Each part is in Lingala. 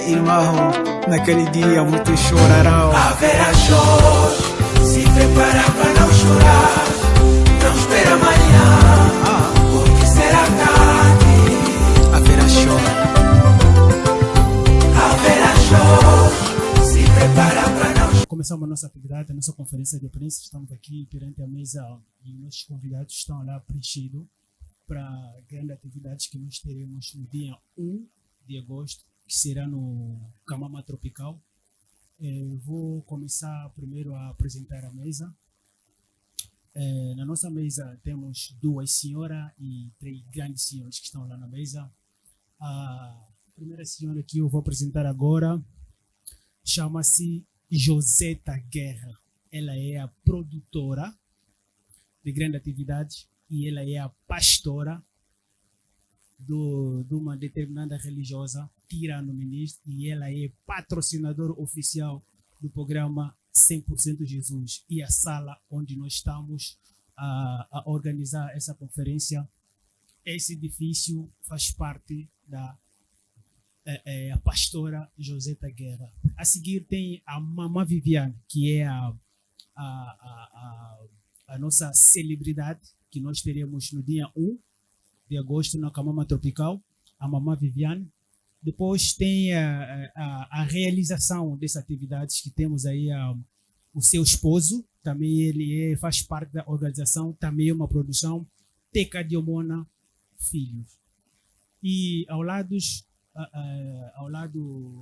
irmão, naquele dia muitos chorarão. Haverá choro, se prepara para não chorar. Não espera amanhã, porque será tarde. Haverá choro. Haverá choro, se prepara para não chorar. Começamos a nossa atividade, a nossa conferência de imprensa. Estamos aqui perante a mesa e nossos convidados estão lá preenchidos para grandes atividades que nós teremos no dia 1 de agosto, que será no Camama Tropical. Vou começar primeiro a apresentar a mesa. Na nossa mesa temos 2 senhoras e 3 grandes senhores que estão lá na mesa. A primeira senhora que eu vou apresentar agora chama-se Joseta Guerra. Ela é a produtora de grande atividade e ela é a pastora de uma determinada religiosa, Tirano Ministro, e ela é patrocinadora oficial do programa 100% Jesus. E a sala onde nós estamos a organizar essa conferência, esse edifício faz parte da a pastora Joseta Guerra. A seguir tem a Mamã Viviane, que é a nossa celebridade, que nós teremos no dia 1 de agosto na Camama Tropical, a Mamã Viviane. Depois tem a realização dessas atividades, que temos aí o seu esposo, também ele faz parte da organização, também é uma produção, Teca Diomona Filhos. E ao lado,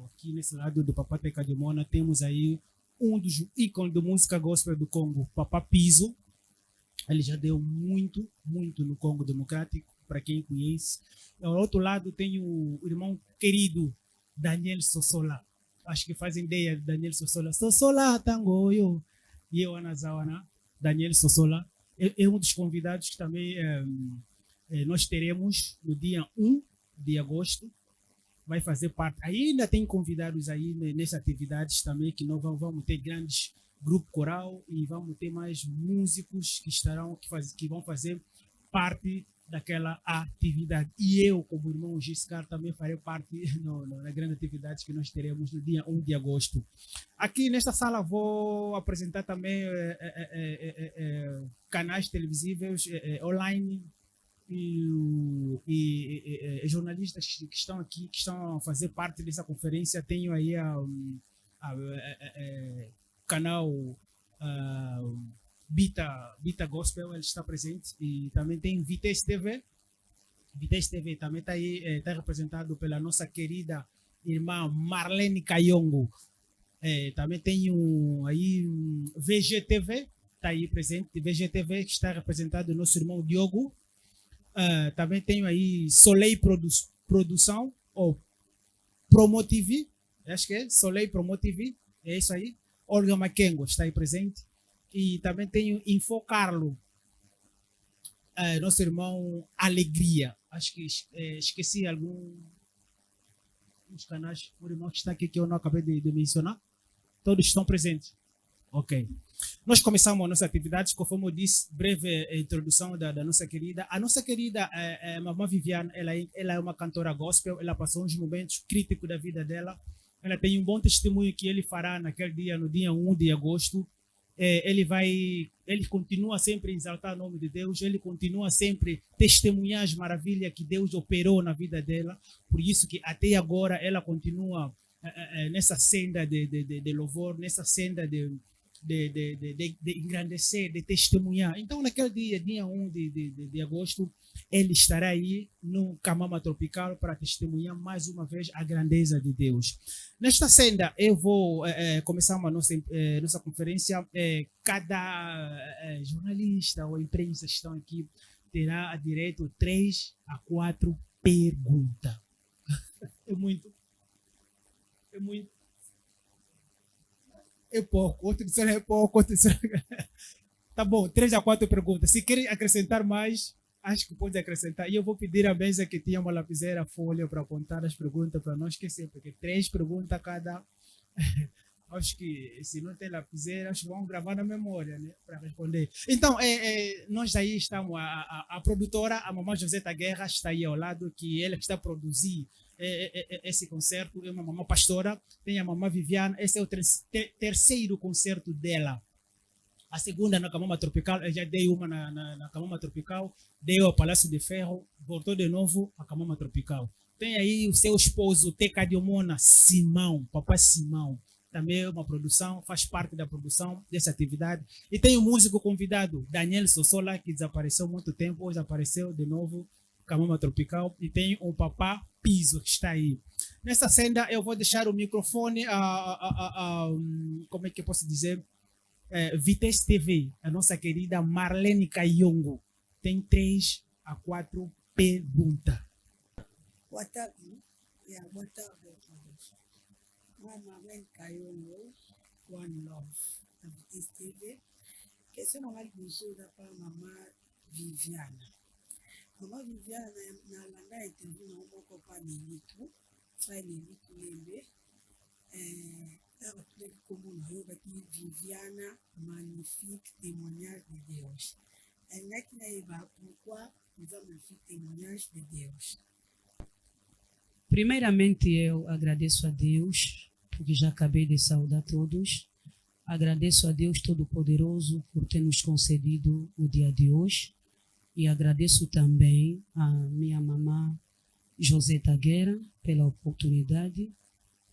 aqui nesse lado do Papá Teca Diomona, temos aí um dos ícones da música gospel do Congo, Papá Piso. Ele já deu muito no Congo Democrático, para quem conhece. Ao outro lado tem o irmão querido Daniel Sossola. Acho que fazem ideia de Daniel Sossola. Sossola Tangoyo. E eu, Anazawana, Daniel Sossola. É um dos convidados que também nós teremos no dia 1 de agosto. Vai fazer parte. Ainda tem convidados aí nessas atividades também, que nós vamos ter grandes grupo coral e vamos ter mais músicos que vão fazer parte daquela atividade. E eu, como irmão Giscar, também farei parte na grande atividade que nós teremos no dia 1 de agosto. Aqui nesta sala vou apresentar também canais televisivos online e jornalistas que estão aqui, que estão a fazer parte dessa conferência. Tenho aí canal Bita Gospel, ele está presente, e também tem Vitesse TV. Vitesse TV também está aí, está representado pela nossa querida irmã Marlene Kayongo. Também tem aí VGTV, está aí presente, VGTV, que está representado o nosso irmão Diogo. Também tenho aí Soleil Produção, ou Promo TV, acho que é Soleil Promo TV, é isso aí. Olga Makengo está aí presente. E também tenho Info Carlo, nosso irmão Alegria. Acho que esqueci alguns canais. O irmão que está aqui que eu não acabei de mencionar. Todos estão presentes. Ok. Nós começamos a nossa atividade, conforme eu disse, breve introdução da nossa querida. A nossa querida Mamã Viviane, ela é uma cantora gospel. Ela passou uns momentos críticos da vida dela. Ela tem um bom testemunho que ele fará naquele dia, no dia 1 de agosto. Ele continua sempre a exaltar o nome de Deus, ele continua sempre a testemunhar as maravilhas que Deus operou na vida dela. Por isso que até agora ela continua nessa senda de louvor, nessa senda de engrandecer, de testemunhar. Então, naquele dia 1 de agosto, ele estará aí no Camama Tropical para testemunhar mais uma vez a grandeza de Deus. Nesta senda, eu vou começar uma nossa conferência. Cada jornalista ou imprensa que estão aqui terá direito a 3 a 4 perguntas. É muito. É pouco, outro disseram é pouco, outro disseram... Tá bom, 3 a 4 perguntas. Se querem acrescentar mais, acho que pode acrescentar. E eu vou pedir à mesa que tenha uma lapiseira, folha para apontar as perguntas para não esquecer, porque 3 perguntas cada. Acho que se não tem lapiseira, acho que vão gravar na memória, né, para responder. Então, nós aí estamos, a produtora, a Mamã Joseta Guerra, está aí ao lado, que ela está a produzir esse concerto. É uma mamã pastora, tem a mamã Viviana. Esse é o terceiro concerto dela. A segunda na Camama Tropical, eu já dei uma na Camama Tropical, dei ao Palácio de Ferro, voltou de novo a Camama Tropical. Tem aí o seu esposo, Teca de Omona, Simão, papai Simão. Também é uma produção, faz parte da produção dessa atividade. E tem o músico convidado, Daniel Sossola, que desapareceu há muito tempo, hoje apareceu de novo, Camama Tropical. E tem o Papá Piso, que está aí. Nessa senda, eu vou deixar o microfone como é que eu posso dizer? Vitesse TV, a nossa querida Marlene Kayongo. Tem 3 a 4 perguntas. Boa tarde. Boa tarde a todos. Moi, Marlene Kayongo, One Love, da Vitesse TV. Question normale bonjour d'après maman Viviane. Maman Viviane, na landa interview na moko pa Nelitu, frère Nelitu Lembe. Comme on a eu Viviana, magnifique témoignage de Deus. Elle n'a qu'à pourquoi nous avons magnifique témoignage de Deus. Primeiramente, eu agradeço a Deus, porque já acabei de saudar todos. Agradeço a Deus Todo-Poderoso por ter nos concedido o dia de hoje. E agradeço também a minha mamã Joseta Guerra pela oportunidade.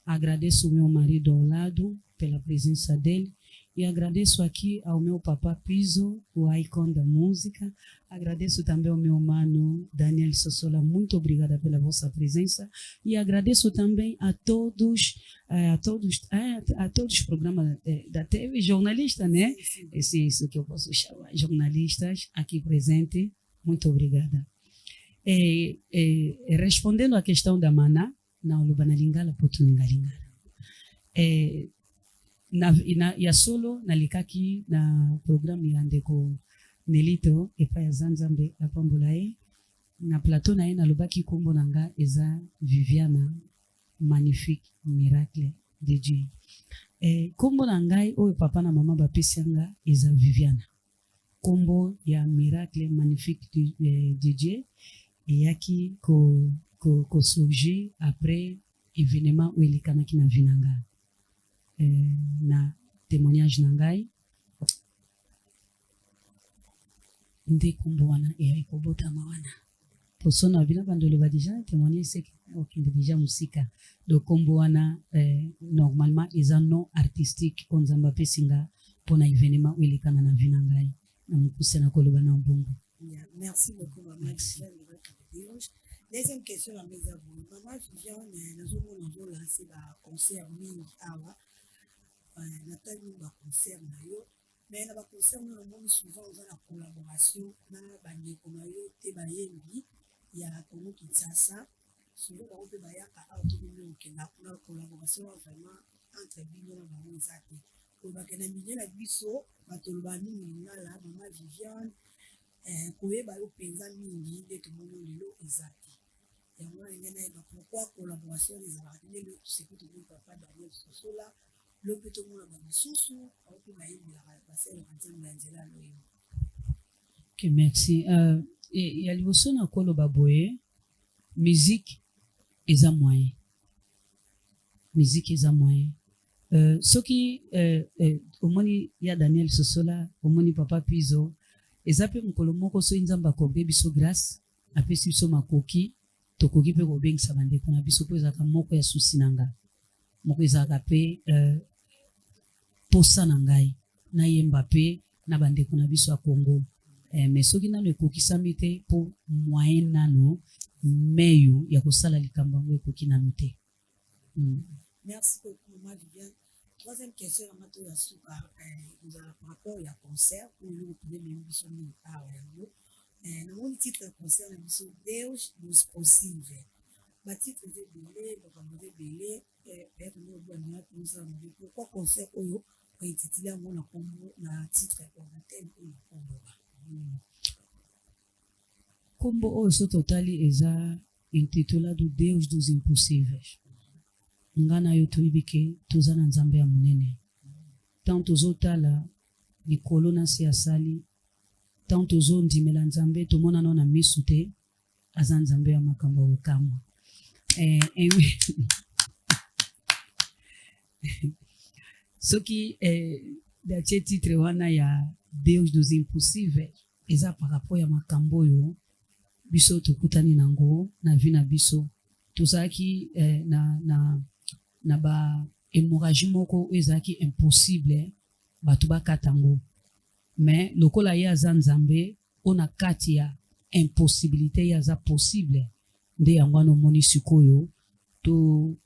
Agradeço o meu marido ao lado pela presença dele. E agradeço aqui ao meu papá Piso, o ícone da música. Agradeço também ao meu mano Daniel Sossola. Muito obrigada pela vossa presença. E agradeço também a todos os programas da TV, jornalistas, né? Isso que eu posso chamar, jornalistas aqui presentes. Muito obrigada. Respondendo à questão da Maná, na Lubanalingala Putuningala. Ya solo nalikaki na programu ya ndeko Nelito epa ya Zanzambe apambolae na plateau na ye nalobaki kombo nanga eza Viviana magnifique miracle de Dieu. Kombo nangai oyo papa na mama bapesi yanga eza Viviana. Kombo ya miracle magnifique de Dieu eyaki ko surgir après événement où elikanaki na vinanga. Na témoignage nangai nde kombo wana ekobotama wana posona vila bandolo ba déjà témoigner c'est okinde déjà musika do kombo wana normalement eza non artistique onzamba pesinga pona événement où elikana na vinangai na mukuse na koloba na mbongo. Merci beaucoup maman. Deuxième question la maison maman Viviane nazomona lancer ba concert mingi awa natali ba concert na yo mais na ba concert na moni souvent on a la collaboration na bandeko na yo te bayembi ya Congo Kinshasa souvent ba ope bayaka autonomie ke na collaboration vraiment entre bino na bango ezate ko ba kana milieu na biso batoloba nini ngala maman Viviane koyeba yo penza mingi de tout monde lelo ezate et moi ngena ba pourquoi collaboration les arabes le c'est que tout le papa Daniel Sossola le petit monde ba bisusu au pe ba yimbi la passer le kanzemba nzela loyo. Ok, merci. Ya liboso na koloba boye musique eza moyen. Musique eza moyen. Soki omoni ya Daniel Sossola, omoni papa Piso, eza pe mokolo moko so nzamba ko be biso grâce, apesi biso makoki, tokoki pe ko bengisa bandeko na biso po ezaka moko ya susi nanga. Moko ezaka pe posa nangai na yemba pe na bandeko na biso ya Congo. Mais soki nano ekokisami te po moyen nano meyo ya kosala likambo yango ekoki nano te. Merci beaucoup maman Viviane. Troisième question à Mato Yasuka, nous avons par rapport à concert où nous pouvons même biso ni awa yango. Na mon titre concert na biso Deus nos possível. Ba titre de belé, ba kamode belé, peut-être nous bonne note nous avons dit pourquoi concert oyo ko intitulé mon na kombo na titre on thème oyo kombo ba. Kombo oyo so totali eza intitulado Deus dos impossíveis. Ngana yo toyibike toza na nzambe ya munene. Tant tozotala likolo na se asali, tant tozondimela nzambe tomona na misu te aza nzambe ya makambo okamwa. soki datie titre wana ya Deus dos impossíveis eza par rapport ya makambo oyo biso tokutani nango na vie na biso tozalaki na ba hémorragie moko ezalaki impossible bato bakata yango mais lokola ye aza nzambe ona kati ya impossibilité ye aza possible nde yango wana omoni sikoyo to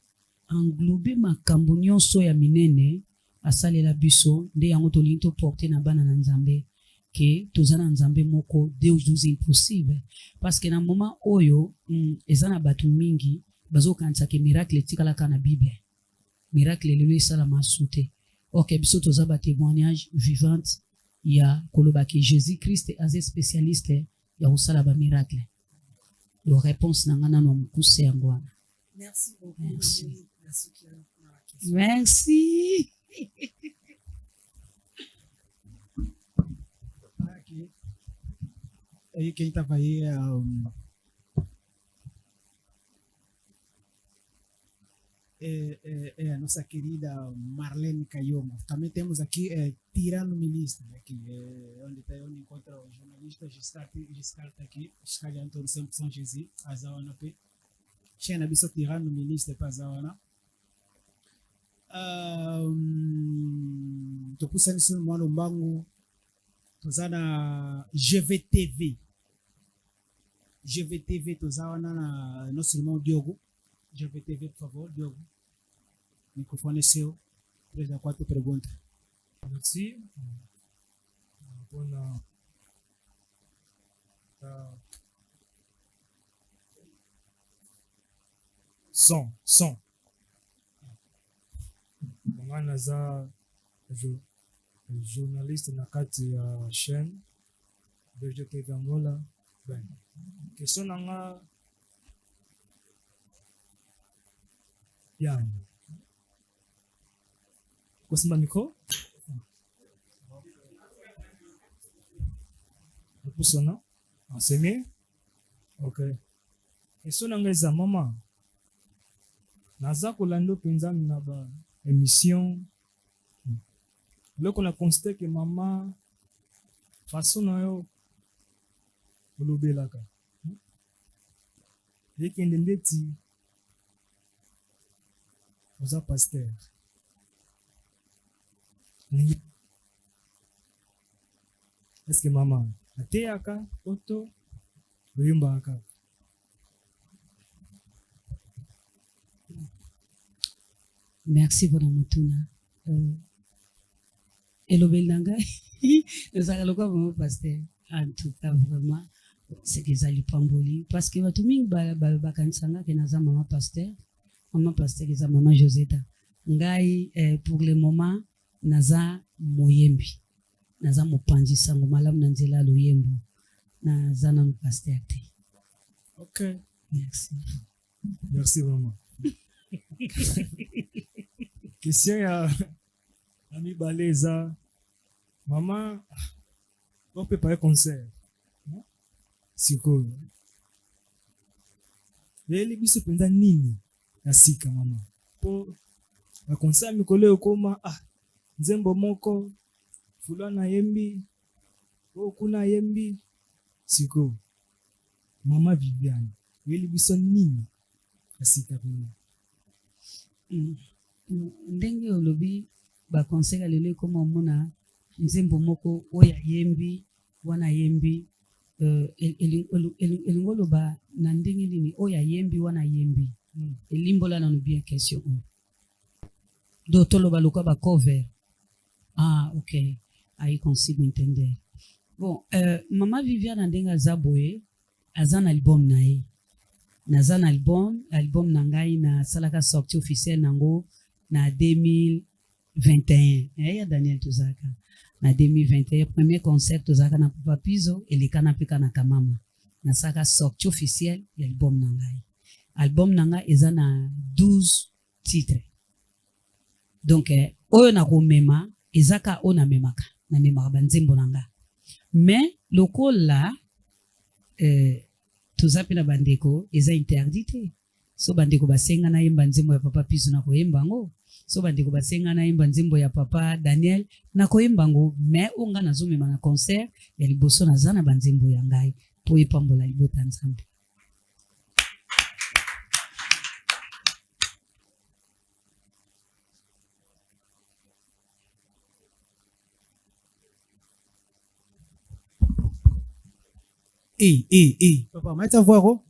englobe makambo nyonso ya minene asalela biso nde yango tolingi toporte na bana na nzambe ke toza na nzambe moko Deus dos impossible parce que na moment oyo eza na bato mingi bazokanisa ke miracle etikalaka na bible miracle lelo esalama su te ok biso toza batémoignage vivante ya koloba ke Jésus Christ aza spécialiste ya kosala bamiracle lo réponse na nga nano mokuse yango wana. Merci beaucoup. Merci. Aí quem estava aí é a nossa querida Marlene Kayoma. Também temos aqui Tirano Ministro, aqui, onde encontra o jornalista Giscard está aqui, Giscard Antônio Sempre São Jesus, Azawana P. Chena Bisso Tirano Ministro para Azawana. Tokusani sunu mwana mbangu tozana GVTV tozawana na nosso irmão Diogo. GVTV, por favor, Diogo. O microfone é seu. 3 a 4 perguntas. Merci. Bona. Som. Mama naza journaliste na kati ya chaîne BGTV Angola. Ben, question nanga yani. Kusimba miko? Kusona? Enseigner? OK. Question nanga eza mama. Naza kolando penza na ba émission. Loko na constate que mama façon na yo olobelaka. Lekende ndeti oza pasteur. Est-ce que maman ateyaka oto oyimbaka? Merci pour mutuna. Elobel nanga. Nous allons vraiment pasteur. En tout cas vraiment c'est que ça lui pamboli parce que watu mingi bakanisanga ke naza mama pasteur eza mama Joseta ngai pour le moment naza moyembi naza mopanzi sango malamu na nzela loyembo naza na pasteur te. OK, merci vraiment. Question ya ami baleza mama on peut préparer concert sikoyo leli biso penza nini ya sika mama po na concert mikolo ekoma nzembo moko fulana yembi okuna yembi sikoyo mama Viviane leli biso nini ya sika mama ndenge olobi ba concert lelo ekoma mona nzembo moko oya yembi wana yembi elingoloba na ndenge nini oya yembi wana yembi elimbola na bien question do toloba lokwa ba cover OK ai consigo entender bon mama Viviane ndenge azaboye azana album na ye nazana album na ngai na salaka sortie officielle nango na 2021 ya Daniel Tuzaka na 2021 premier concert tozaka na Papa Pizo elekana peka na kamama na saka sortie officielle ya album na ngai. Album na ngai eza na 12 titres. Donc oyo na komema ezaka ona memaka na memaka banzembo na nga. Mais lokola tozapi na bandeko eza interdité. so bandeko basenga na yemba nzembo ya papa Piso na koyemba ngo, so bandeko basenga na yemba nzembo ya papa Daniel na koyemba ngo, mais onga nazomema na concert ya liboso naza na banzembo ya ngai po epambola libota Nzambe. Papa, mais ta voix, oh?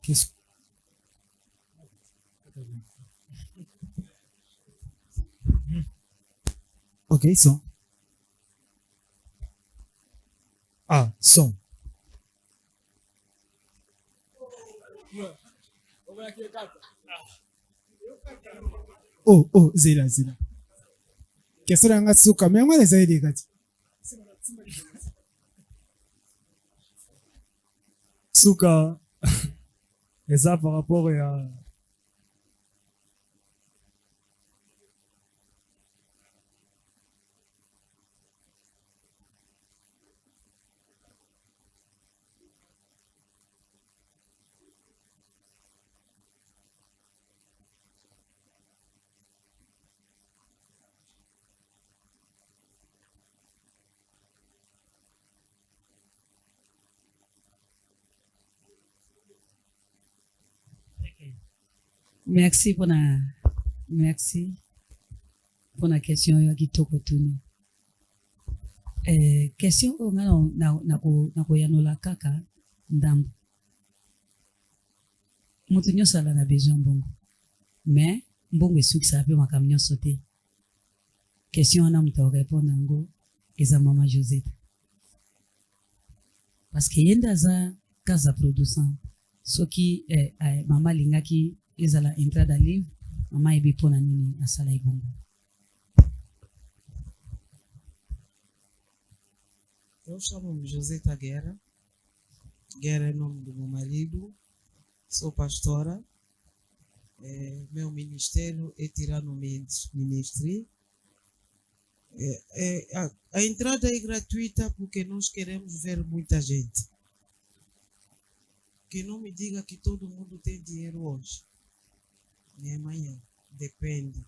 Qu'est-ce que... Ok, son. Ah, son. Oh, zela. Kesera nga suka, mais moi les aider kati. Suka, et ça par rapport à Merci pour la question ya kitoko tuni. Question onga na koyanola kaka ndambo. Mutu nyonso ala na besoin mbongo. Mais mbongo esukisa pe makambo nyonso te. Question wana mutu répondre ngo eza mama Josette. Parce que yenda za kaza producent. Soki mama lingaki ezala entrada livre, mama ebi pona nini asala ibongo. Eu chamo-me Joseta Guerra. Guerra é nome do meu marido. Sou pastora. Meu ministério é Tirano Ministry. A entrada é gratuita porque nós queremos ver muita gente. Que não me diga que todo mundo tem dinheiro hoje. Nem amanhã. Depende.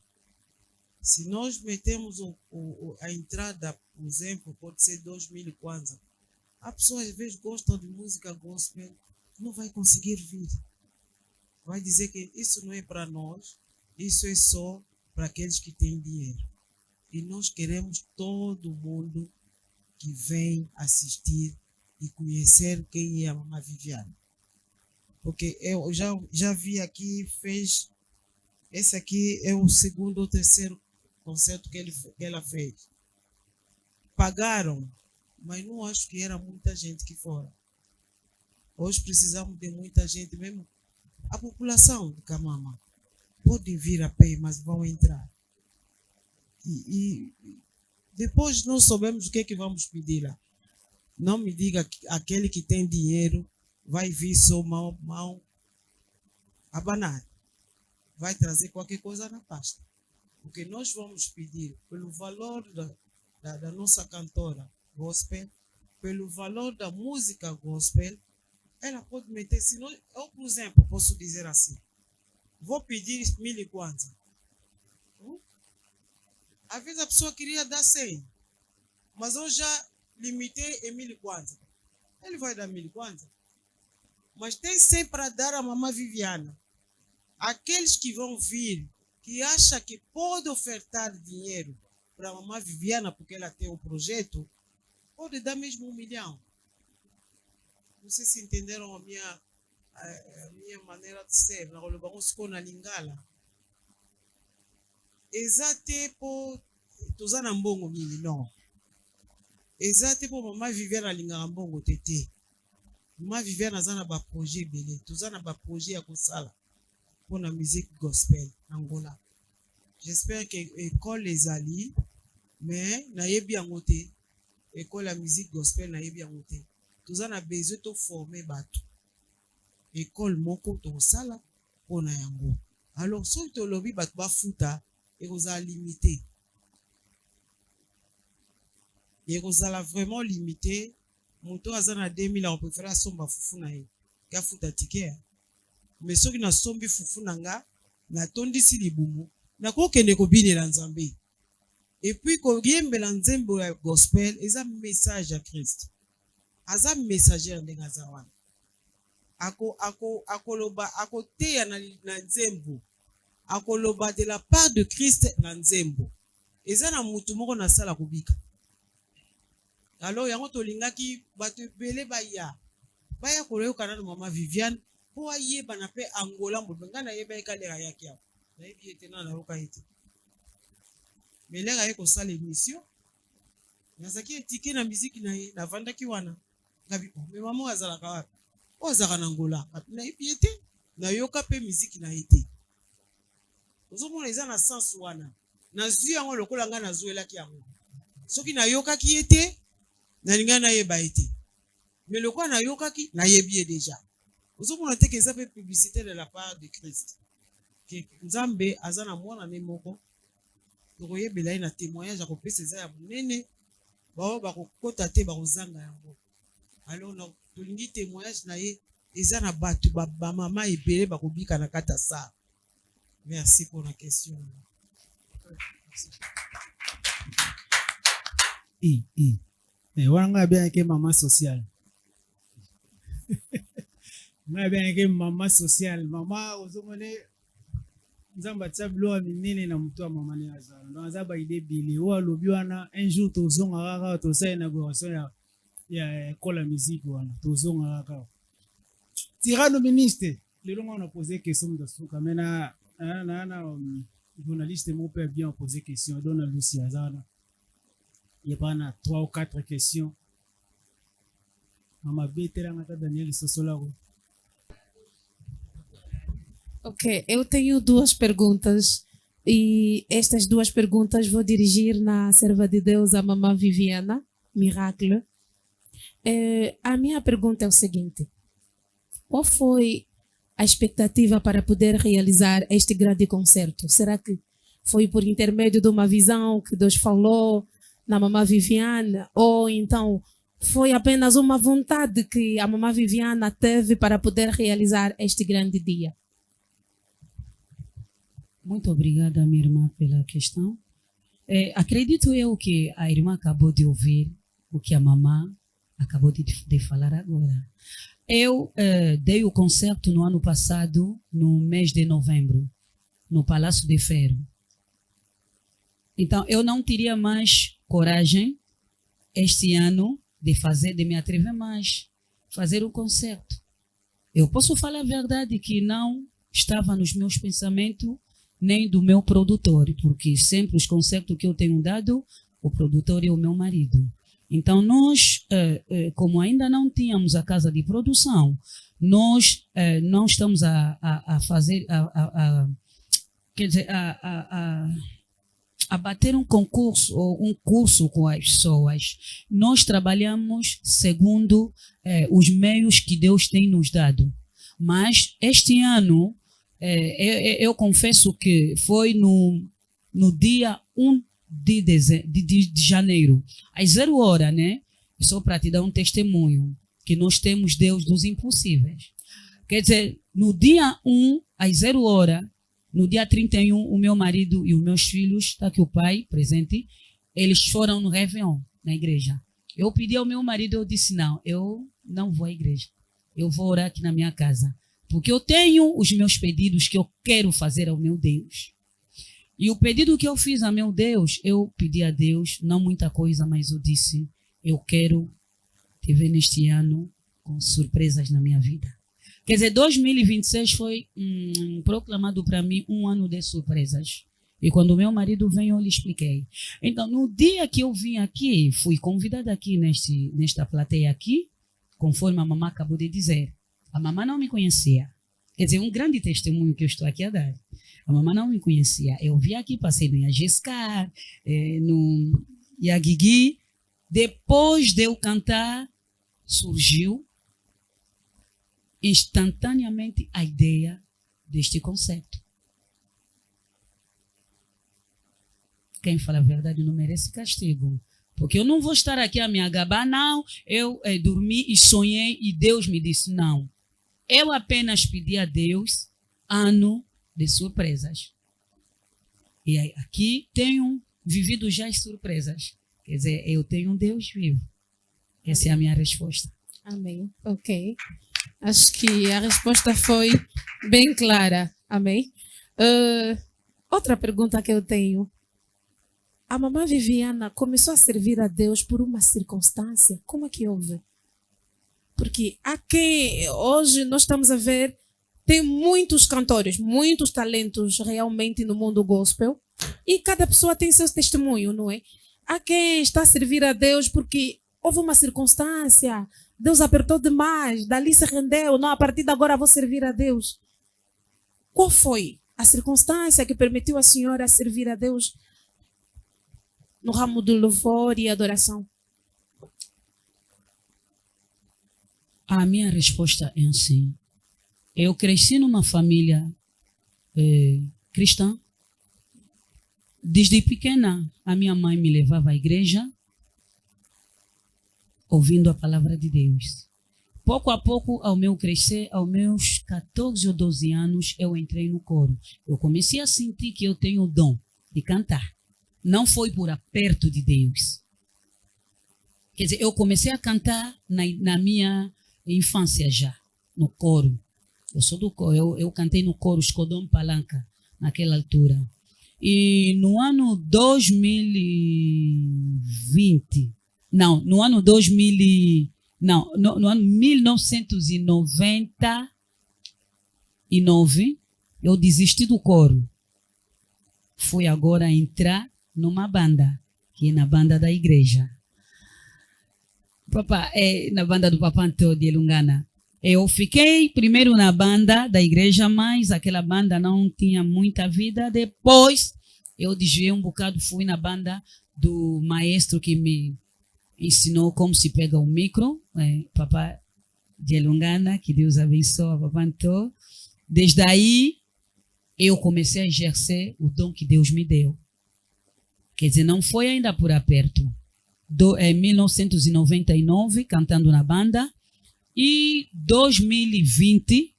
Se nós metemos a entrada, por exemplo, pode ser 2.000 kwanza. A pessoa às vezes gosta de música gospel, não vai conseguir vir. Vai dizer que isso não é para nós, isso é só para aqueles que têm dinheiro. E nós queremos todo mundo que vem assistir e conhecer quem é a Mamã Viviane. Porque eu já vi aqui, esse aqui é o segundo ou terceiro concerto que ela fez. Pagaram, mas não acho que era muita gente que fora. Hoje precisamos de muita gente mesmo. A população de Kamama pode vir a pé, mas vão entrar. E depois não sabemos o que é que vamos pedir lá. Não me diga que aquele que tem dinheiro vai vir só mão abanar. Vai trazer qualquer coisa na pasta. Porque nós vamos pedir pelo valor da nossa cantora gospel, pelo valor da música gospel, ela pode meter, se não, eu, por exemplo, posso dizer assim, vou pedir 1.000 kwanza. Às vezes a pessoa queria dar 100, mas eu já limitei em 1.000 kwanza. Ele vai dar 1.000 kwanza. Mas tem 100 para dar a Mamã Viviana. Aqueles que vão vir, que acham que pode ofertar dinheiro para a Mamã Viviana, porque ela tem um projeto, pode dar mesmo 1 milhão. Não sei se entenderam a minha maneira de ser. Na Olubão ficou na Lingala. Exato por Tuzana Mbongo Mini, não. Exato por Mamã Viviana Lingala Mbongo Tete. Mamã Viviana Zana ba projet belé. Tuzana ba projet à Kosala pour la musique gospel Angola. J'espère que l'école les alliés, mais na yebi angote, école la musique gospel na yebi angote. Tuzana besoin de former bateau. École moko to sala pona yango. Alors so to lobby bat ba futa et vous a limité. Et vous a vraiment limité moto aza na 2000 akoprefere asomba fufu na ye ke afuta tike me soki nasombi fufu na nga natondisi libumu nakokende kobinela nzambe epuis koyembela nzembo ya gospel eza message ya Christ aza messager ndenge aza wana akoloba akoteya na nzembo akoloba de la part de Christ na nzembo eza na mutu moko nasala kobika alors yango tolingaki bato ebele baya koyokana na mama Viviane po ayeba na pe Angola mbobe nga nayeba ekalera yaki awa nayebi ete na nayoka ete meleka ye kosala émission nazaki etike na miziki na ye navandaki wana ngabi me mama azalaka wapi o azalaka na Angola nayebi ete nayoka mpe miziki na ye te ozomona eza na sens wana nazwi yango lokola nga nazwelaki yango soki nayokaki ye te nalinga nayeba ye te me lokola nayokaki nayebi ye deja ozomona teke eza mpe publicité de la part de Christ nzambe aza na mwana ne moko tokoyebela ye na témoignage akopesa eza ya monene bao bakokota te bakozanga yango alors tolingi témoignage na ye eza na bato bamama ebele bakobika na kati ya sa. Merci pour la question. Wana nga bien ke mama social. Nga bien ke mama social. Mama ozomone nzamba tablo minene na mtu wa mama ne azala. Ndo azaba ide bile wa lobi wana un jour tozonga kaka tosa inauguration ya école ya musique wana. Tozonga kaka. Tirano ministre, le long on a posé question de suka mena journaliste mon père bien posé question donne Lucie Azana. Il y a pas 3 ou 4 questions. Mama betera ngata Daniel Sosolaro. Ok, eu tenho 2 perguntas e estas 2 perguntas vou dirigir na serva de Deus, a mamã Viviana Miracle. A minha pergunta é o seguinte: qual foi a expectativa para poder realizar este grande concerto? Será que foi por intermédio de uma visão que Deus falou na mamã Viviana, ou então foi apenas uma vontade que a mamã Viviana teve para poder realizar este grande dia? Muito obrigada, minha irmã, pela questão. Acredito eu que a irmã acabou de ouvir o que a mamã acabou de falar agora. Eu dei o concerto no ano passado, no mês de novembro, no Palácio de Ferro. Então, eu não teria mais coragem este ano de me atrever mais, fazer um concerto. Eu posso falar a verdade que não estava nos meus pensamentos, nem do meu produtor, porque sempre os concertos que eu tenho dado, o produtor é o meu marido. Então, nós, como ainda não tínhamos a casa de produção, nós não estamos a fazer, quer dizer, a bater um concurso ou um curso com as pessoas. Nós trabalhamos segundo os meios que Deus tem nos dado. Mas este ano, eu confesso que foi no dia 1 de janeiro, às 0 horas, né? Só para te dar um testemunho, que nós temos Deus dos impossíveis. Quer dizer, no dia 1, às 0 horas, no dia 31, o meu marido e os meus filhos, está aqui o pai presente, eles foram no Réveillon, na igreja. Eu pedi ao meu marido, eu disse, não, eu não vou à igreja. Eu vou orar aqui na minha casa. Porque eu tenho os meus pedidos que eu quero fazer ao meu Deus. E o pedido que eu fiz a meu Deus, eu pedi a Deus, não muita coisa, mas eu disse, eu quero te ver neste ano com surpresas na minha vida. Quer dizer, 2026 foi proclamado para mim um ano de surpresas. E quando o meu marido veio, eu lhe expliquei. Então, no dia que eu vim aqui, fui convidada aqui nesta plateia aqui, conforme a mamãe acabou de dizer. A mamãe não me conhecia. Quer dizer, um grande testemunho que eu estou aqui a dar. A mamãe não me conhecia. Eu vim aqui, passei no Iagescar, no Iagigui. Depois de eu cantar, surgiu instantaneamente a ideia deste concerto. Quem fala a verdade não merece castigo. Porque eu não vou estar aqui a me agabar, não. Eu dormi e sonhei e Deus me disse, não. Eu apenas pedi a Deus ano de surpresas. E aí, aqui tenho vivido já as surpresas. Quer dizer, eu tenho um Deus vivo. Essa é a minha resposta. Amém. Ok. Acho que a resposta foi bem clara. Amém. Outra pergunta que eu tenho. A mamãe Viviana começou a servir a Deus por uma circunstância. Como é que houve? Porque aqui, hoje, nós estamos a ver, tem muitos cantores, muitos talentos realmente no mundo gospel. E cada pessoa tem seu testemunho, não é? Há quem está a servir a Deus porque houve uma circunstância. Deus apertou demais, dali se rendeu. Não, a partir de agora vou servir a Deus. Qual foi a circunstância que permitiu a senhora servir a Deus no ramo do louvor e adoração? A minha resposta é assim. Eu cresci numa família cristã. Desde pequena, a minha mãe me levava à igreja, ouvindo a palavra de Deus. Pouco a pouco, ao meu crescer, aos meus 14 ou 12 anos, eu entrei no coro. Eu comecei a sentir que eu tenho o dom de cantar. Não foi por aperto de Deus. Quer dizer, eu comecei a cantar na minha infância já, no coro. Eu sou do coro, eu cantei no coro Escodom Palanca, naquela altura. E no ano 2020, no ano 1999, eu desisti do coro. Fui agora entrar numa banda, que é na banda da igreja. Na banda do Papa Antônio de Lungana. Eu fiquei primeiro na banda da igreja, mas aquela banda não tinha muita vida. Depois eu desviei um bocado, fui na banda do maestro que me ensinou como se pega o micro, Papa de Lungana, que Deus abençoe, Papa Antônio. Desde aí eu comecei a exercer o dom que Deus me deu. Quer dizer, não foi ainda por aperto. Em 1999, cantando na banda. E 2020,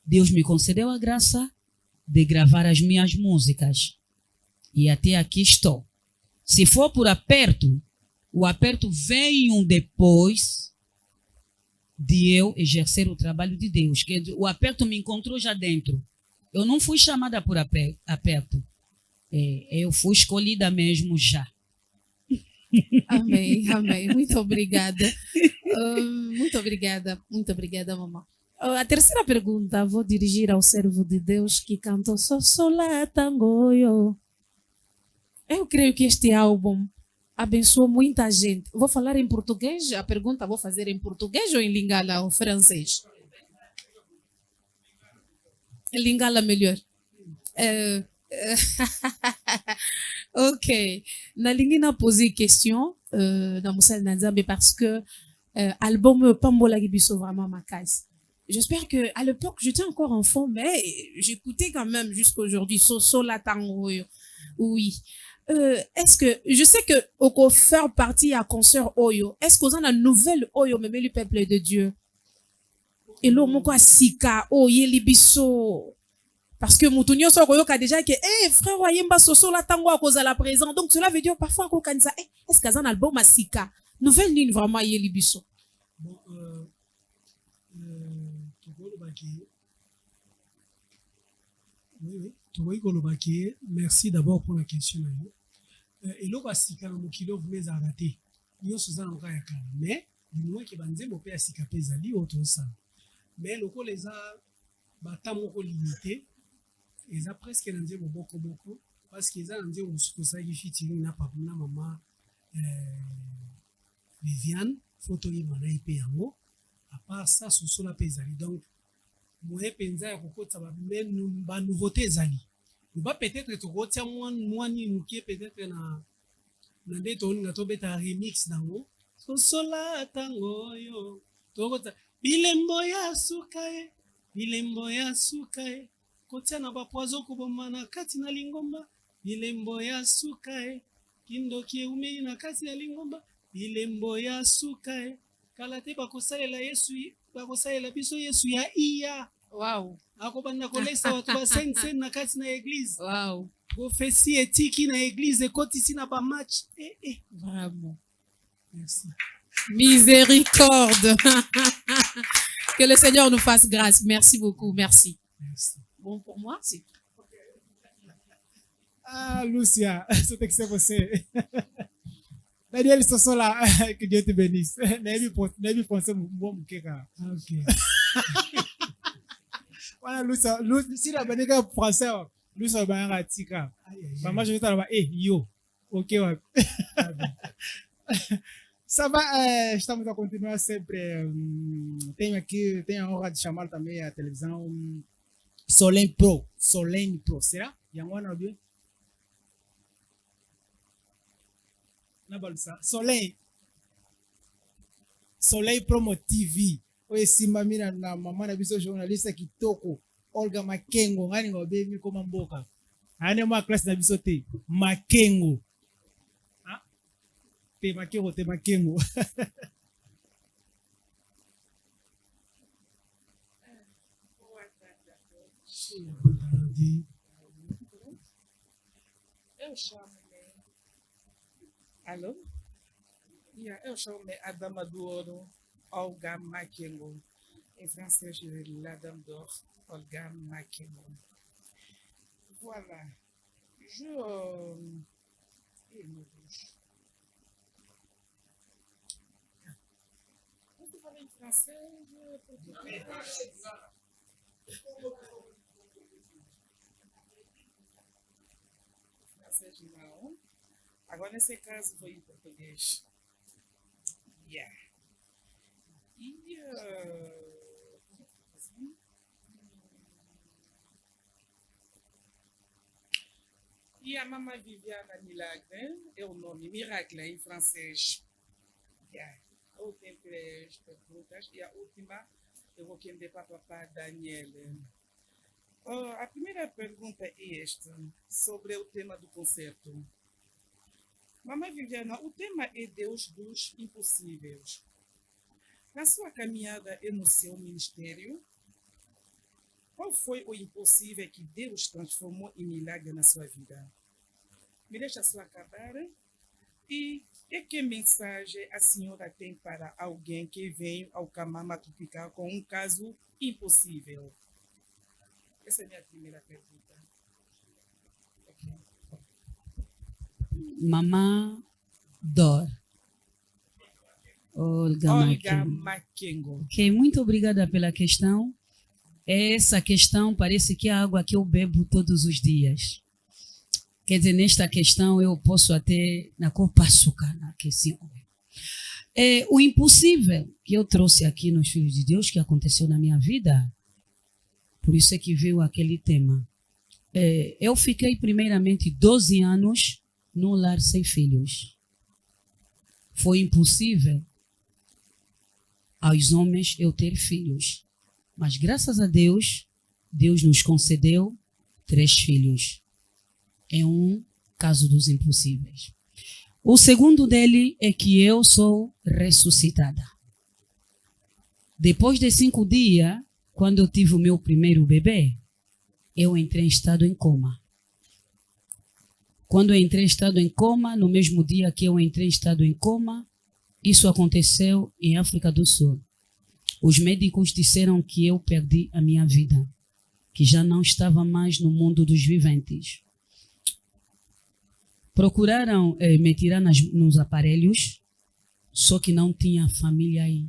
Deus me concedeu a graça de gravar as minhas músicas. E até aqui estou. Se for por aperto, o aperto veio depois de eu exercer o trabalho de Deus. O aperto me encontrou já dentro. Eu não fui chamada por aperto. Eu fui escolhida mesmo já. Amém, amém. Muito obrigada. Muito obrigada, mamãe. A terceira pergunta vou dirigir ao servo de Deus que cantou Sosola Tangoyo. Eu creio que este álbum abençoou muita gente. Vou falar em português? A pergunta vou fazer em português ou em lingala ou francês? Em lingala melhor. Ok. Na lingina posé question dans Moussel Nanzambe parce que album Pambola Gibiso vraiment ma case. J'espère que à l'époque j'étais encore enfant, mais j'écoutais quand même jusqu'à aujourd'hui. Sosola Tango. Oui. Est-ce que je sais que au faire partie à concert Oyo, est-ce que vous avez une nouvelle Oyo même le peuple de Dieu? Et l'eau mon quoi sika Oye Libiso. Parce que Moutounio a déjà que frère Wayemba Soso la tango à cause de la présence. Donc cela veut dire parfois qu'on dit est-ce qu'il y a un album à Sika? Nouvelle ligne vraiment Yeli Bisso. Bon, oui. Merci d'abord pour la question. Et là, bah, Sika, mon kilo, vous m'avez arrêté. Nous sommes en train de faire. Mais, nous, qui banzé, mon père Sika Pezali, autre ça. Mais, le coup, les a, bah, tant mon limité. Ils ont presque rendu beaucoup parce qu'ils ont rendu au Sousagi Fitili na papa na maman Viviane photo y mana ipe yango à part ça sous la pesali donc moi penza ya kokota ba même ba nouveauté zali nous pas peut-être to kotia moi ni mukie peut-être na ndeto na to beta remix dango sosola tango yo to kota bilembo ya sukae kotia na bapoazo koboma na kati na lingomba bilembo ya suka kindoki eumeli na kati ya lingomba bilembo ya suka kala te bakosalela biso Yesu ya iya. Wow. Akobanda kolesa watu ba sen na kati na église. Wow. Profesi etiki na église ekotisi na ba match. Vraiment. Merci. Miséricorde. Que le Seigneur nous fasse grâce. Merci beaucoup. Merci. Merci. Bon, pour moi, c'est Ah, Lucia, c'était que c'est você. Daniel Sosola, que Dieu te bénisse. N'aie pensé mon keka. Ok. Voilà, Lucia, si la bannière français, Lucia va en tika. Maman, je vais t'en yo. Ok, ouais. Ça va, estamos a continuar sempre. Tenho a honra de chamar também a televisão Solene Pro. Será? Yangwana ou bien? Soleil Promo TV. Oye simba mina na mama na biso journaliste kitoko Olga Makengo ngani ngobe mi koma mboka. Ane mwa class na biso te. Makengo. Ah? Te Makengo. Eu chamo-me. Alô? Eu chamo-me Adama do Ouro, Olga Makengo. Em francês, la Dame d'Or, Olga Makengo. Voilà. Meu Deus. Você fala em francês? Francês não. Agora, nesse caso, vou em português. Yeah. E a mamãe Viviana Milagre é o nome, Miracle em francês. Yeah. Eu tenho 3 perguntas e a última eu vou querer para papá Daniel. A primeira pergunta é esta, sobre o tema do concerto. Mamãe Viviana, o tema é Deus dos impossíveis. Na sua caminhada e no seu ministério, qual foi o impossível que Deus transformou em milagre na sua vida? Me deixa só acabar. E que mensagem a senhora tem para alguém que vem ao Camama Tropical com um caso impossível? Essa é a minha primeira pergunta. Okay. Mamã Dor. Olga Makengo. Ok, muito obrigada pela questão. Essa questão parece que é a água que eu bebo todos os dias. Quer dizer, nesta questão eu posso até na copa açúcar na questão. O impossível que eu trouxe aqui nos Filhos de Deus, que aconteceu na minha vida, por isso é que veio aquele tema. Eu fiquei primeiramente 12 anos num lar sem filhos. Foi impossível aos homens eu ter filhos. Mas graças a Deus, Deus nos concedeu 3 filhos. É um caso dos impossíveis. O segundo dele é que eu sou ressuscitada. Depois de 5 dias, quando eu tive o meu primeiro bebê, eu entrei em estado em coma. Quando eu entrei em estado em coma, no mesmo dia que eu entrei em estado em coma, isso aconteceu em África do Sul. Os médicos disseram que eu perdi a minha vida, que já não estava mais no mundo dos viventes. Procuraram me tirar nos aparelhos, só que não tinha família aí,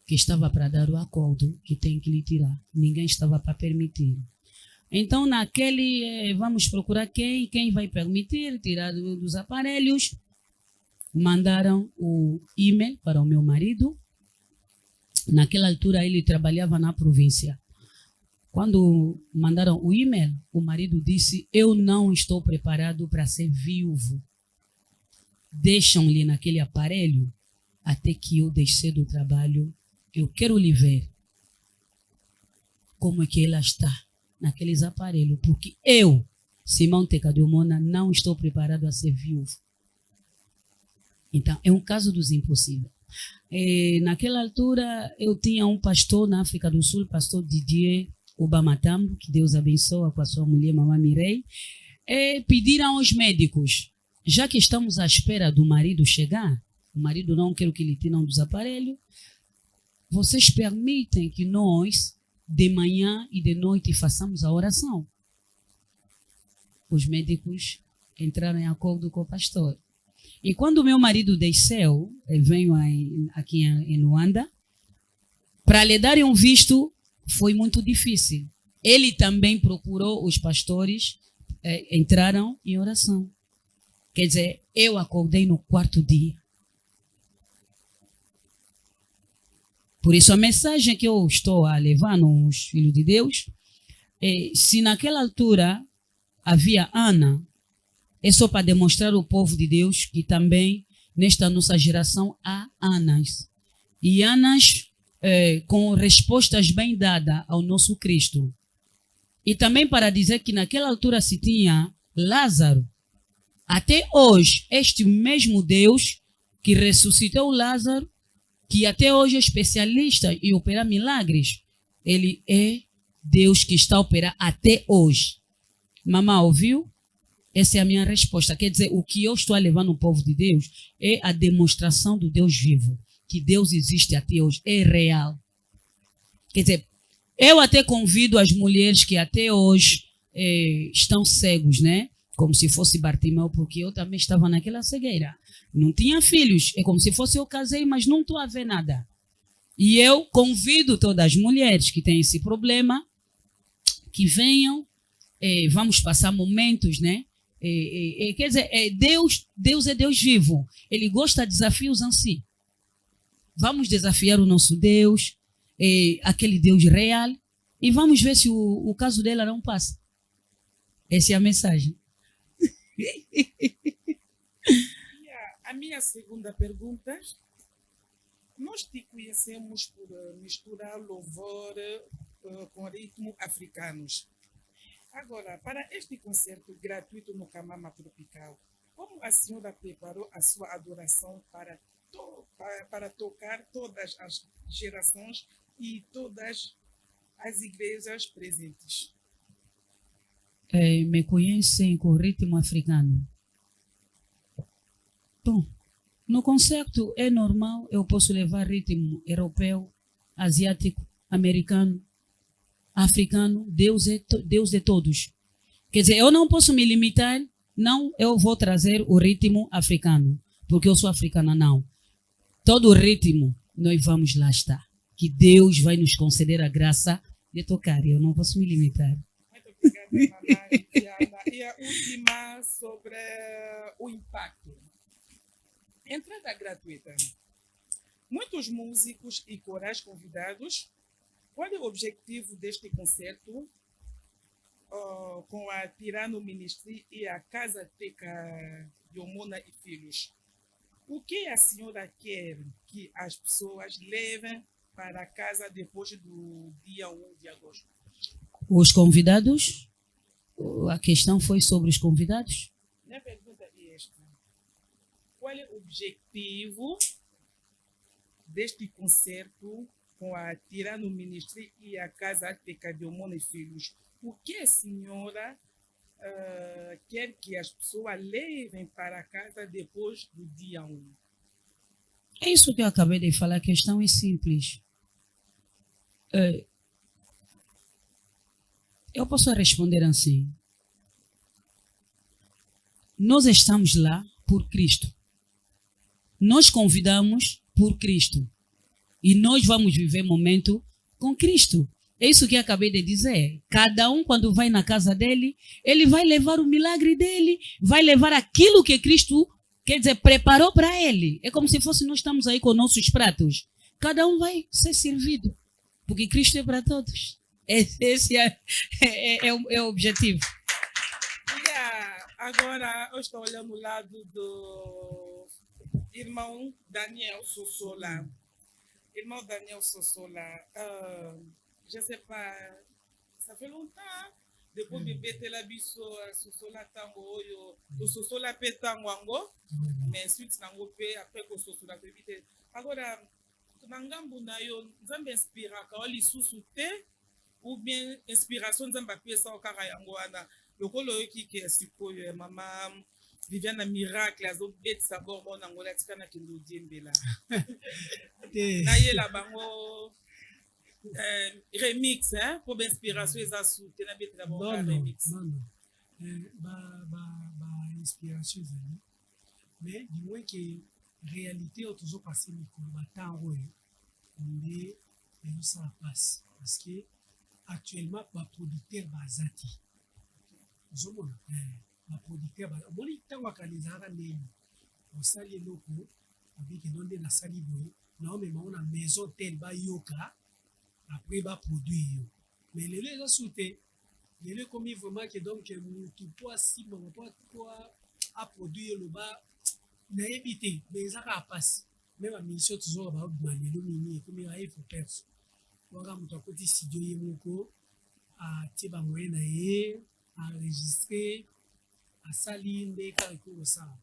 que estava para dar o acordo que tem que lhe tirar. Ninguém estava para permitir. Então, naquele, vamos procurar quem vai permitir tirar dos aparelhos. Mandaram o e-mail para o meu marido. Naquela altura, ele trabalhava na província. Quando mandaram o e-mail, o marido disse: eu não estou preparado para ser viúvo. Deixam-lhe naquele aparelho até que eu descer do trabalho. Eu quero lhe ver como é que ela está naqueles aparelhos, porque eu Simão Tecadiomona, não estou preparado a ser viúvo. Então, é um caso dos impossíveis. Naquela altura, eu tinha um pastor na África do Sul, pastor Didier Obamatambo, que Deus abençoa, com a sua mulher, mamãe Mirei. Pediram aos médicos, já que estamos à espera do marido chegar, o marido não quer que lhe tiram dos aparelhos, vocês permitem que nós, de manhã e de noite, façamos a oração? Os médicos entraram em acordo com o pastor. E quando o meu marido desceu, veio aqui em Luanda, para lhe darem um visto, foi muito difícil. Ele também procurou os pastores, entraram em oração. Quer dizer, eu acordei no 4º dia. Por isso, a mensagem que eu estou a levar nos Filhos de Deus, se naquela altura havia Ana, é só para demonstrar ao povo de Deus que também, nesta nossa geração, há Anas. E Anas com respostas bem dadas ao nosso Cristo. E também para dizer que naquela altura se tinha Lázaro. Até hoje, este mesmo Deus que ressuscitou Lázaro, que até hoje é especialista em operar milagres, ele é Deus que está a operar até hoje. Mamãe, ouviu? Essa é a minha resposta. Quer dizer, o que eu estou a levar no povo de Deus é a demonstração do Deus vivo, que Deus existe até hoje, é real. Quer dizer, eu até convido as mulheres que até hoje estão cegos, né? Como se fosse Bartimeu, porque eu também estava naquela cegueira. Não tinha filhos, é como se fosse eu casei, mas não estou a ver nada. E eu convido todas as mulheres que têm esse problema, que venham, vamos passar momentos, né? Quer dizer, Deus é Deus vivo. Ele gosta de desafios assim. Vamos desafiar o nosso Deus, aquele Deus real, e vamos ver se o caso dela não passa. Essa é a mensagem. A minha segunda pergunta, nós te conhecemos por misturar louvor com ritmo africanos. Agora, para este concerto gratuito no Kamama Tropical, como a senhora preparou a sua adoração para tocar todas as gerações e todas as igrejas presentes? Me conhecem com ritmo africano. Bom, no concerto é normal, eu posso levar ritmo europeu, asiático, americano, africano, Deus é todos. Quer dizer, eu não posso me limitar, não, eu vou trazer o ritmo africano, porque eu sou africana, não. Todo o ritmo, nós vamos lá estar. Que Deus vai nos conceder a graça de tocar, eu não posso me limitar. Muito obrigada, mamãe Diana. E a última sobre o impacto. Entrada gratuita. Muitos músicos e corais convidados. Qual é o objetivo deste concerto com a Tirano Ministry e a Casa Teca de Omona e Filhos? O que a senhora quer que as pessoas levem para casa depois do dia 1 de agosto? Os convidados? A questão foi sobre os convidados? Minha pergunta é esta. Qual é o objetivo deste concerto com a Tirano Ministry e a Casa Teca de Omona e Filhos? O que a senhora quer que as pessoas levem para casa depois do dia 1? É isso que eu acabei de falar, a questão é simples. Eu posso responder assim. Nós estamos lá por Cristo. Nós convidamos por Cristo. E nós vamos viver momento com Cristo. É isso que eu acabei de dizer. Cada um, quando vai na casa dele, ele vai levar o milagre dele, vai levar aquilo que Cristo, quer dizer, preparou para ele. É como se fosse nós estamos aí com nossos pratos. Cada um vai ser servido, porque Cristo é para todos. Esse é o objetivo. Agora, eu estou olhando o lado do irmão Daniel Sossola. Irmão Daniel Sossola, je ne sais pas, ça fait longtemps, depo bibetela biso sosola ntango oyo tososola mpe ntango yango mais suite nango mpe après kososola toyebi te akoda na ngambu na yo nzambe inspiraka o lisusu te ou bien inspiration nzambe apesa kaka yango wana lokolo oyoki ke sikoyo mama Viviana Miracle azobetisa borbo nango latika na kendo diembela nayela bango remix po bainspiration eza su te nabetela bango remix bainspiration ezali mais du moins ke réalité oyo tozopase mikolo batango oyo nde ezosala mpasi parce que actuellement baproducteur baza te ozomona baproducteur omoni ntango akala ezalaka ndenge osali eloko obike no nde nasali boye naomema na maison tel bayoka après baproduire yo mais lelo eza su te lelo ekomi vraiment ke donc motu po asimama po aproduire loba nayebi te mais eza kaka mpasi me bamission tozoka baobima lelo nini ekomi aifo perso waka moto akoti studio ye moko atie bamoye na ye enregistre asali nde kaka ekokosala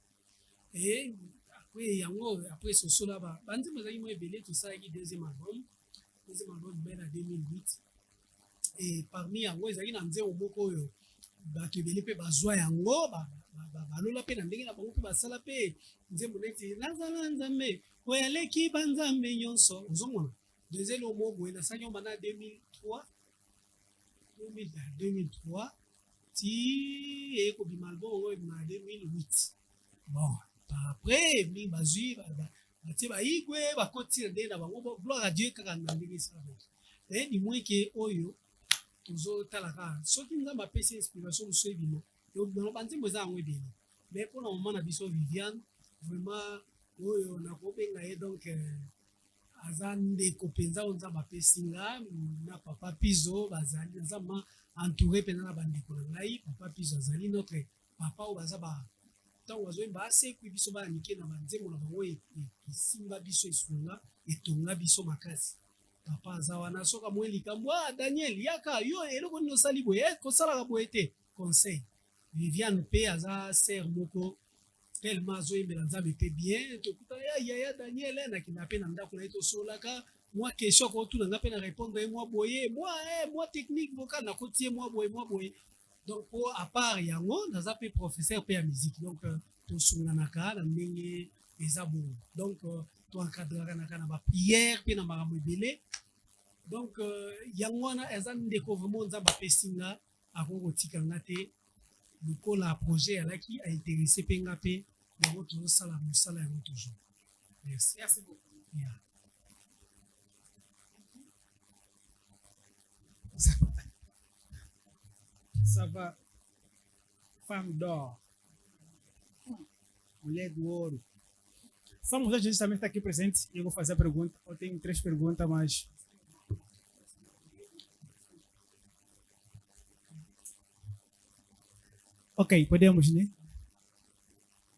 e apres yango apres sosola banzembo ezalaki mo ebele tosalaki deuxième album bai na 2008 e parmi yango ezalaki na nzembo moko oyo bato ebele mpe bazwa yango balola mpe na ndenge na bango mpe basala mpe nzembo neti nazala nzambe oyo aleki banzambe nyonso ozomona deuxième omo boye nasalaki yango bana 2003 ti ekobima album oyo ebima na 2008 bon après eblingi bazwi batie bayigwe bakotina ndenge na bango gloire à dieu kaka na ndenge esala bango mais du moins ke oyo tozotala kaka soki nzambe apesi inspiration mosusu ebima banzembo eza yango ebele mais mpona mama na biso Viviane vraiment oyo nakobenga ye donc aza ndeko mpenza oyo nzambe apesi nga na papa Pizo bazali naza ma entouré mpenza na bandeko na ngai papa Pizo azali notre papa oyo baza ntango bazoyemba asekwi biso bana mike na banzembo na bango esimba biso esunga etonga biso makasi papa aza wana soka mwe likambo Daniel yaka yo eloko nini osali boye kosalaka boye te conseil Viviane mpe aza ser moko tellement azoyembela nzambe mpe bien tokuta yaya Daniel nakenda mpe na ndako na ye tosolaka mwa question akotuna nga mpe na répondre ye mwa boye mwa technique vocale nakoti ye mwa boye donc po à part yango naza mpe professeur mpe ya musique donc tosunganaka na ndenge eza bongo donc toencadraka naka na baprière mpe na makambo ebele donc yango wana eza ndeko vraiment nzambe apesi nga akoki kotika nga te lokola projet alaki aintéressé mpe nga mpe yango tozosala mosala yango toujours merci beaucoup yeah. Ça va. Femme d'or. Mulher do ouro. Vamos a gente também está aqui presente. Eu vou fazer a pergunta. Eu tenho 3 perguntas, mas. Ok, podemos, né?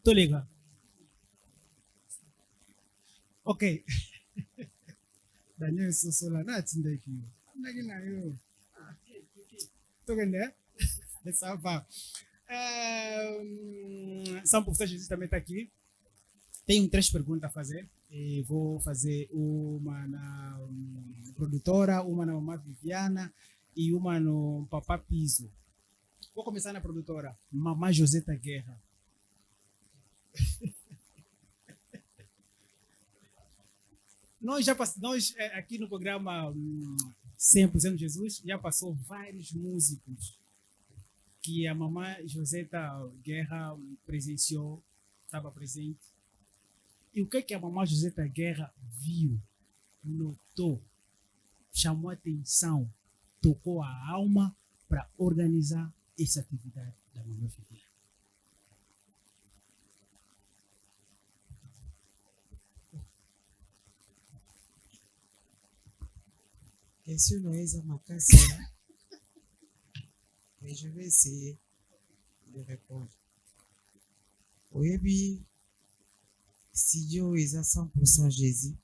Tô ligado. Ok. Daniel Sosola, não atende aqui. Anda aqui na eu. Tô vendo, né? Ça va. 100% Jesus também está aqui. Tenho 3 perguntas a fazer. E vou fazer uma na produtora, uma na mamãe Viviana e uma no papá Pizo. Vou começar na produtora, mamãe Joseta Guerra. Nós aqui no programa 100% Jesus já passou vários músicos que a mamãe Joseta Guerra presenciou, estava presente. E o que a mamãe Joseta Guerra viu, notou, chamou a atenção, tocou a alma para organizar essa atividade da mamãe Viviana? Question Noël Makassi, mais je vais essayer de répondre. Oui, studio est à 100% Jésus.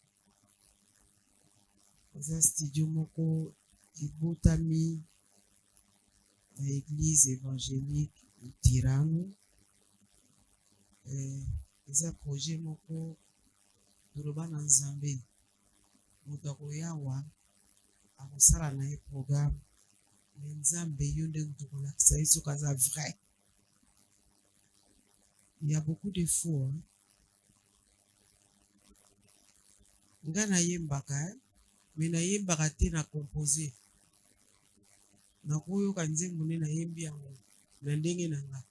C'est studio moko ibutami na église évangélique Tirano. Eza projet moko toloba na Nzambe moto akoya awa akosala na ye programme me Nzambe yo nde tokolakisa ye soki aza vrai. Il y a beaucoup de fois nga nayembaka me nayembaka te na compose nakoyoka nzembo nde nayembi yango na ndenge na nga.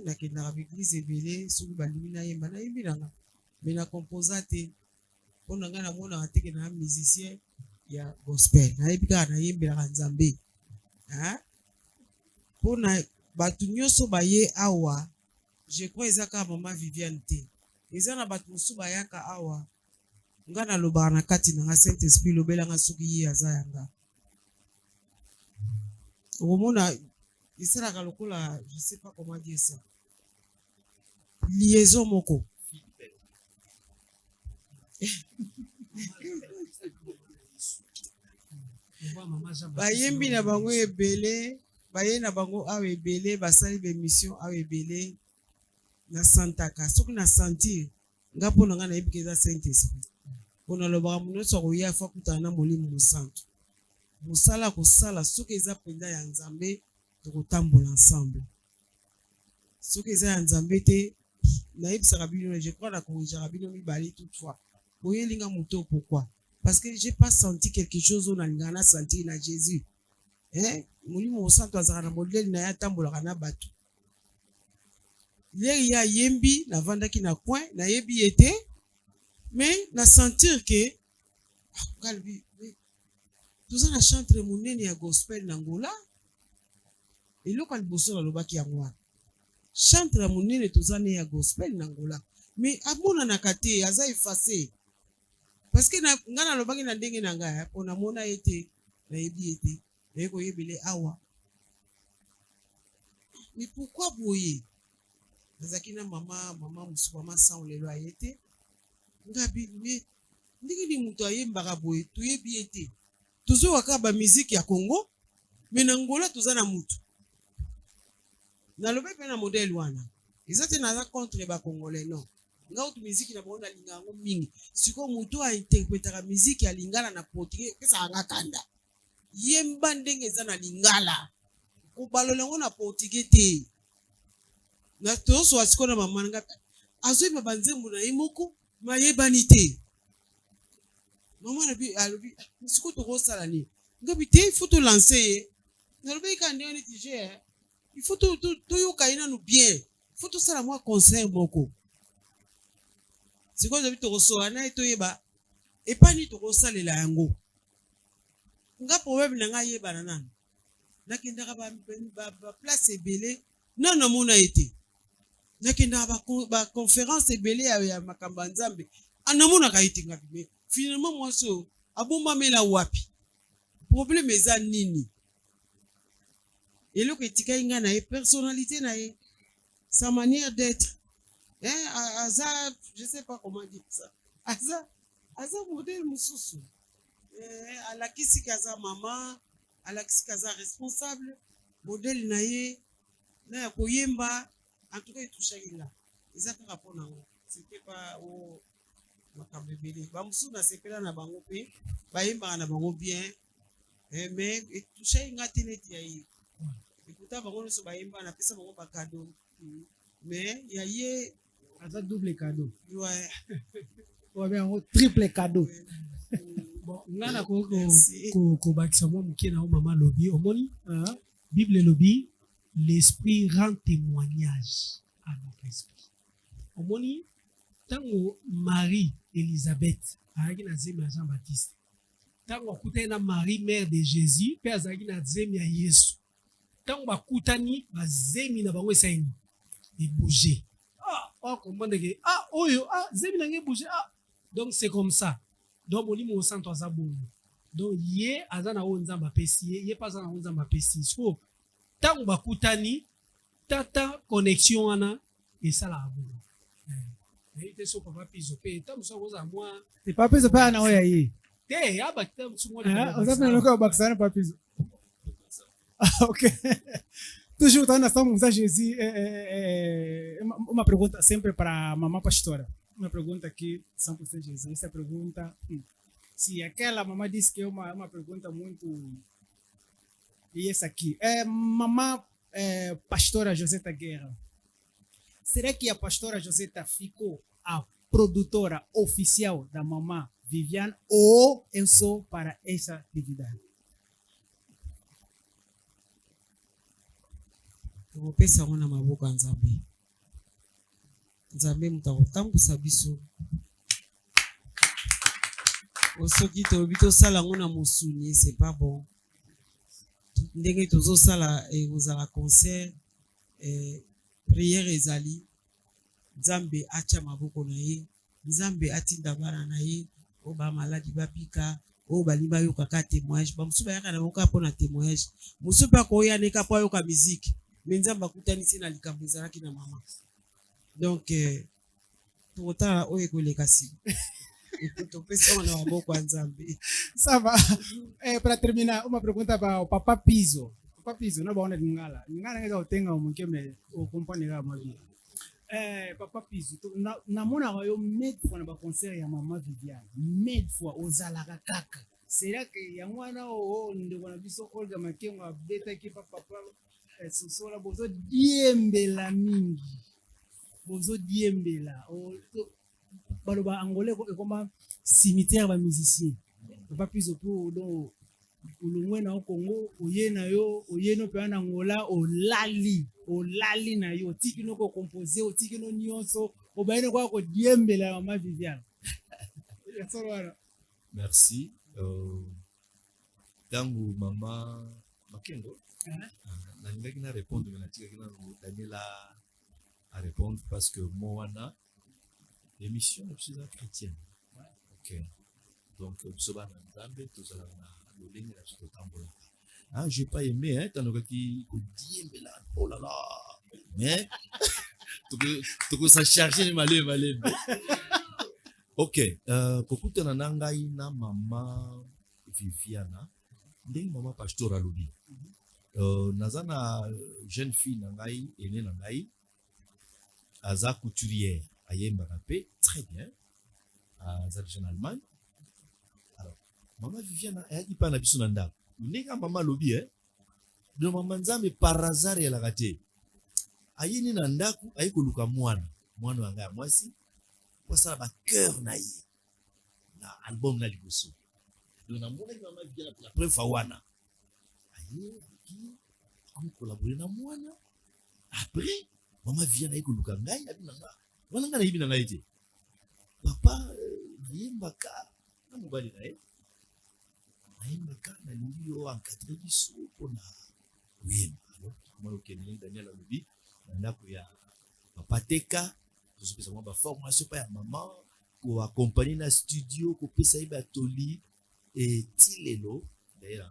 Nakendaka baeglise ebele soki balingi nayemba nayembi na nga me na composa te mpo na nga namonaka teke na musicien ya gospel nayebi kaka nayembelaka Nzambe. Mpo na bato nyonso baye awa je crois eza kaka mama Viviane te, eza na bato mosusu bayaka awa nga nalobaka na kati na nga Saint Esprit lobelanga soki ye aza yanga. Okomona esalaka lokola je sais pas comment dire ça, liaison moko. Bayembi na bango ebele, baye na bango awa ebele, basali bemission awa ebele na santaka soki na sentir nga mpo na nga nayebi ke eza Saint Esprit. Mpo nalobaka moto nyonso akoya fo akutana na Molimo Mosantu. Mosala kosala soki eza mpenza ya Nzambe tokotambola ensemble. Soki eza ya Nzambe te nayebisaka bino, je crois nakorrigeaka bino mibale toutefois. Boyelinga moto pourquoi? Parce que j'ai pas senti quelque chose on alingaka na sentir na Jésus. Molimo Mosantu azalaka na modele na ye atambolaka na bato. Leki ya yembi navandaki na coin nayebi ye te mais na sentir ke kalbi toza na chantre monene ya gospel na Angola. Eloko ya liboso nalobaki yango wana chantre ya monene toza ne ya gospel na Angola mais amonanaka te aza efase parce que nga nalobaki na ndenge na ngai mpo namona ye te nayebi ye te naye koyebele awa. Mais pourquoi boye nazalaki na mama mosusu mama San lelo aye te ngabi me ndenge ni moto ayembaka boye toyebi ye te tozowaka bamiziki ya Congo me na Angola toza na mutu. Nalobi mpe na modele wana eza te naza contre bakongolais non, nga utu miziki na bango nalinga yango mingi. Sikoyo moto ainterpretaka miziki ya Lingala na portugais pesaka nga kanda yemba ndenge eza na Lingala kobalola yango na portugais te. Na tozosoa sikoyo na mama nga azoyeba banzembo na ye moko mayebani te. Mama alobi sikoyo tokosala nini ngabi te ifo tolanse ye. Nalobi ka ndenge neti je il faut toyoka ye nanu bien, il faut tosala mwa conseil moko. Sikoyo tobi tokosola na ye toyeba epani tokosalela yango. Nga problème na nga yebana nanu nakendaka baplace ebele nanu namona ye te. Nakendaka baconférence ebele ya makambo ya Nzambe anamonaka ye te ngabi me finalement mwasi oyo abombamela wapi? Problème eza nini? Eloko etikali nga na ye personnalité na ye, sa manière d'être, aza je sais pas comment dire ça, aza modèle mosusu, alakisi kaza mama, alakisi kaza responsable, modèle na ye na ya koyemba en tout cas etushaki nga eza kaka mpo nango. C'était pas o makambo ebele bamosusu nasepela na bango mpe bayembaka na bango bien mais etushaki nga te neti ya ye. Ekuta bango nyonso bayemba napesa bango bakado mais ya ye aza double cadeau. Ouais. Obe yango triple cadeau. Bon, nga na kobakisa mwa moke na o mama lobi omoni Bible lobi l'esprit rend témoignage à notre esprit. Omoni tango Marie Elisabeth azalaki na nzembo ya Jean-Baptiste, tango akutani na Marie mère de Jésus mpe azalaki na nzembo ya Yesu, tango bakutani bazemi na bango esaini ebouge. Comprendre que oyo zemi na nge bouge. Donc c'est comme ça. Donc Molimo Mosantu aza bongo. Donc ye aza na o Nzambe apesi ye pa aza na o Nzambe apesi. So tango bakutani tata connexion wana esala bongo. Te so papa pizo pe tango so koza moi te papa pizo pa na oya ye te ya bakita msungo na oza na lokho bakisana papa pizo Ok. Toujours tá nessa música, Jésus. Uma pergunta sempre para a mamãe pastora. Uma pergunta aqui, 100% Jesus. Essa pergunta, se aquela mamãe disse que é uma pergunta muito. E essa aqui. Mamãe pastora Joseta Guerra. Será que a pastora Joseta ficou a produtora oficial da mamãe Viviane ou eu sou para essa atividade? tokopesa yango na maboko ya nzambe nzambe moto akotambusa biso soki tolobi tosala yango na mosuni c'est pas bon ndenge tozosala ekozala concert priere ezali nzambe atya maboko na ye nzambe atinda bana na ye oyo bamaladi bapika oyo balingi bayokaka témoignage bamosusu bayaka na bango mpo na témoignage mosusu mpe akoya neka mpo ayoka miziki me nzambe akutanisi na likambo ezalaki na mama donc tokotala oyo ekoleka nsima topesa yango na maboko ya nzambe Ça va. Para terminar, uma pergunta para o Papa Piso. Papa Piso, não é bom, né? Ngala que eu tenho um que me o companheiro da Maria. Papa Piso, na mona eu medo quando ba concert ya Mama Viviane. Medo foi ozalaka kaka. Será que ya mwana o ndo wana biso Olga Makengo abeta ki papa sosola bozo diembela mingi. Bozo diembela. Baloba angolais comme cimetière ba musicien. Papa Piso pour donc ulungwe na Congo oyena yo oyeno pe na Angola olali na yo tiki no ko composer otiki no nyonso obayene kwa ko diembela Mama Viviane. Merci. Tangu Mama Makengo nalingaki na répondre mais natikaki na Daniela à répondre parce que moi wana l'émission je suis chrétienne. Ok. Donc biso bana nzambe tozala na lolenge na biso totambola. Ah, j'ai pas aimé hein tanokaki kodiembela oh là là mais toko sa charger malé. Ok, kokutana na ngai na Mama Viviana ndenge Mama Pastor alobi naza na jeune fille na ngai ene na ngai aza couturière ayembaka mpe très bien aza déjà en Allemagne. Alors Mama Viviana ayaki mpa na biso na ndako ndenge mama alobi do mama nzambe par hasard elaka te ayini na ndako ayi koluka mwana wa ngai ya mwasi posala bacœur na ye na album na liboso donc namonaki Mama Viviana la première fois wana aye aki amokolabore na mwana après Mama Viviana ayi koluka ngai abi na nga wana ngai nayibi na ngai te papa nayembaka na mobali na ye nayembaka nalingi yo encadre biso mpona koyemba alors moi okende Daniel alobi na ndako ya papa teka tozopesa mwa baformation mpa ya mama koakompagne na studio kopesa ye batoli ti lelo d'ailleurs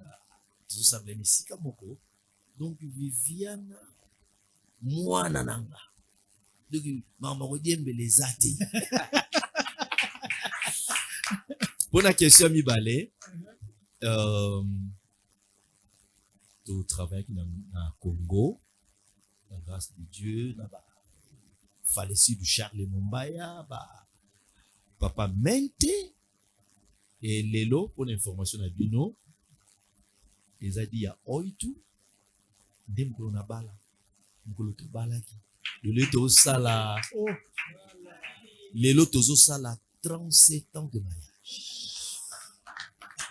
tozosambela esika moko donc Viviana mwana nanga donc mama kodiembela eza te mpona question mibale to travaillaki na Congo la grâce de Dieu na falesi du Charles Mombaya papa mente et lelo pour l'information na bino ezadi ya oitu nde mokolo na bala mokolo tobalaki lelo tozosala 37 ans de mariage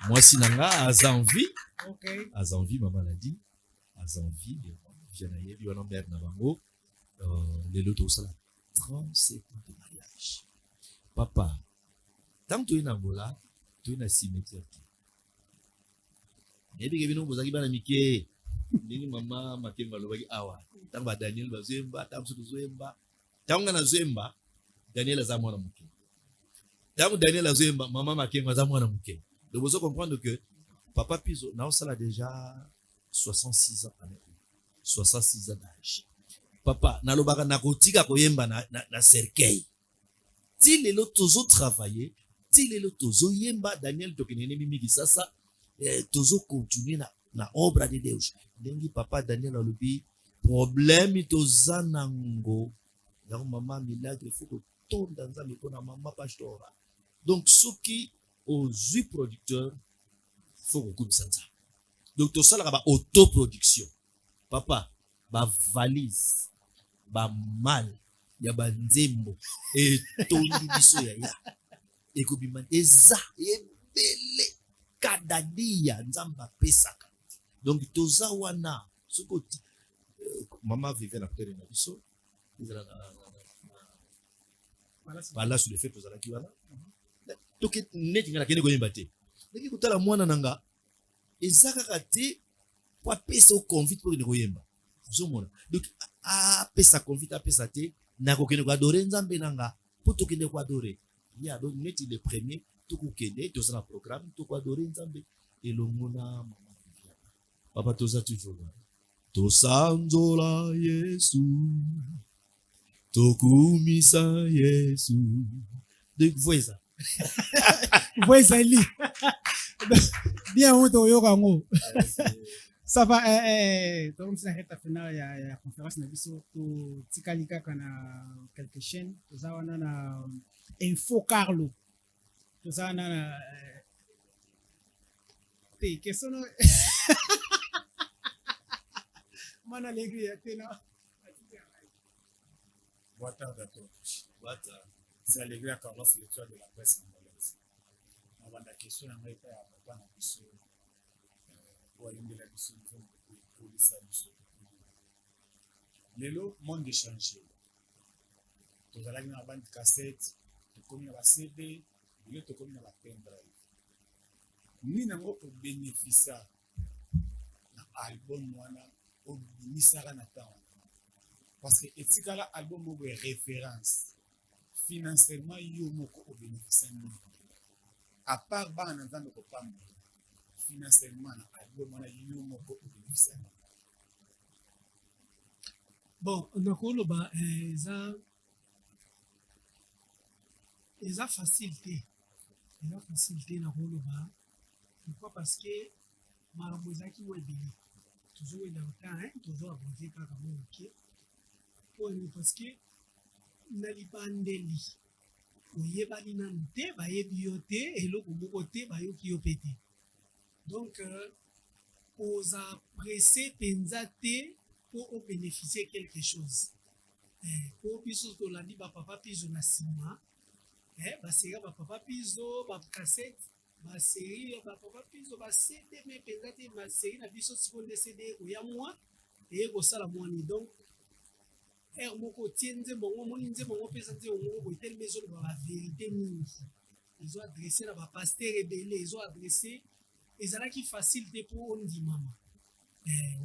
mwasi nanga aza envie mama l'a dit aza envie viana yebi wana mère na bango lelo tozosala 37 ans de mariage papa tant toye na Angola toye na cimetière te yebike bino bozalaki bana mike ndenge Mama Makengo alobaki awa ntango ba Daniel bazoyemba ntango mosusu tozoyemba ntango nga nazoyemba Daniel aza mwana moke ntango Daniel azoyemba Mama Makengo aza mwana moke donc vous comprendre que Papa Piso naosala déjà 66 ans 66 ans d'âge papa nalobaka nakotika koyemba na cercueil ti lelo tozo travailler ti lelo tozo yemba Daniel tokene mimi kisasa tozo continuer na na obra de Deus ndenge papa Daniel alobi problème toza nango ya mama milagre faut kotonda nzambe mpona mama pastora donc soki ozwi producteur faut kokumisa nzambe donc tosalaka ba autoproduction papa bavalise bamal ya banzembo etondi biso ya ekobima eza ebele kadadia nzambe apesaka donc toza wana soki mama vive na kutere na biso ezala bala sur le fait tozalaki wana toke neti nga nakende koyemba te ndenge kotala mwana nanga eza kaka te po apesa oconvite mpo kende koyemba ozomona donc apesa convite apesa te nakokende koadore nzambe nanga mpo tokende koadore ya donc neti le premier tokokende toza na programme tokoadore nzambe elongo na mama papa toza toujours wana tosanzola yesu tokumisa yesu donc voyez voyez ali bien on toyoka ngo ça va donc c'est la reta finale ya conférence na biso to tikali kaka na quelques chaînes toza wana na info Carlo toza wana na te question mana alegria tena Boa tarde a todos. Boa tarde. C'est Alegria Carlos, lecteur de la presse angolaise. On va la question à moi à papa na biso. Oyembela biso nous polisa biso. Lelo monde changé. Tozalaki na bande cassette, tokomi na ba CD, lelo tokomi na ba pen drive. Ni nango ko bénéficier na album wana o bimisaka na temps. Parce que etikala album moko est référence financièrement yo moko au bénéfice à part bana nzambe ko pamba financièrement na album wana yo moko au bénéfice bon nakoloba eza facilité nakoloba pourquoi parce que makambo ezalaki mo ebele tozowenda temps tozo aborde kaka mo oke parce que na libandeli oyebani nanu te bayebi yo te eloko moko te bayoki yo pe te donc oza pressé mpenza te mpo obénéficie quelque chose mpo biso tolandi bapapa pizo na nsima baseri ya bapapa pizo bacasete baseri ya bapapa pizo basede me mpenza te baseri na biso sikoyo nde sede ekoya mwa eye kosala mwani donc ere moko otie nzembo yango omoni nzembo yango mpeza nzembo moko boye telema ezoloba baverité mingi ezoadresse na bapaster ebele ezoadresse ezalaki facile te mpo ondimama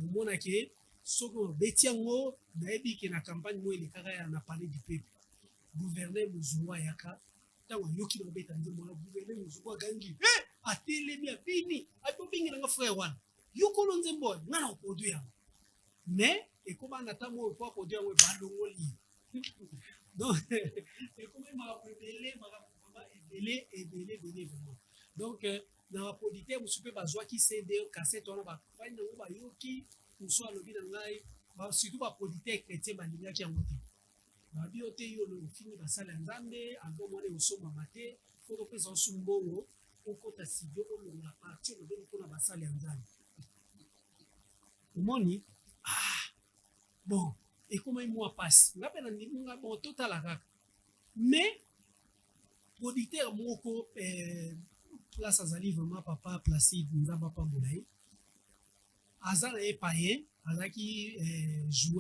omonake soki obeti yango nayebi ke na campagne mo elekaka ya na palais du peuple gouverneur mozungu ayaka ntango ayoki nabeta nzembo wana gouverneur mozungu agangi atelemi abini abobingelanga frère wana yokolo nzembo oyo nga na koproduire yango mais ekoma na ntango oyo mpo aproduire yango ebalongoli donc ekoma makambo ebele vraiment donc na baproducteur mosusu mpe bazwaki cd cassette wana bafani nango bayoki mosusu alobi na ngai surtout baproducteur chrétien balingaki yango te babi yo te yo ofini basala ya nzambe album wana eosomama te fo topesa osu mbongo okota studio olongola parti olobeli mpona basala ya nzambe omoni bon ekomai mwa pasi nga mpe na ndinga bon totala kaka mais producteur moko place azali vraiment papa Placide nzambe apambola ye aza na ye payen azalaki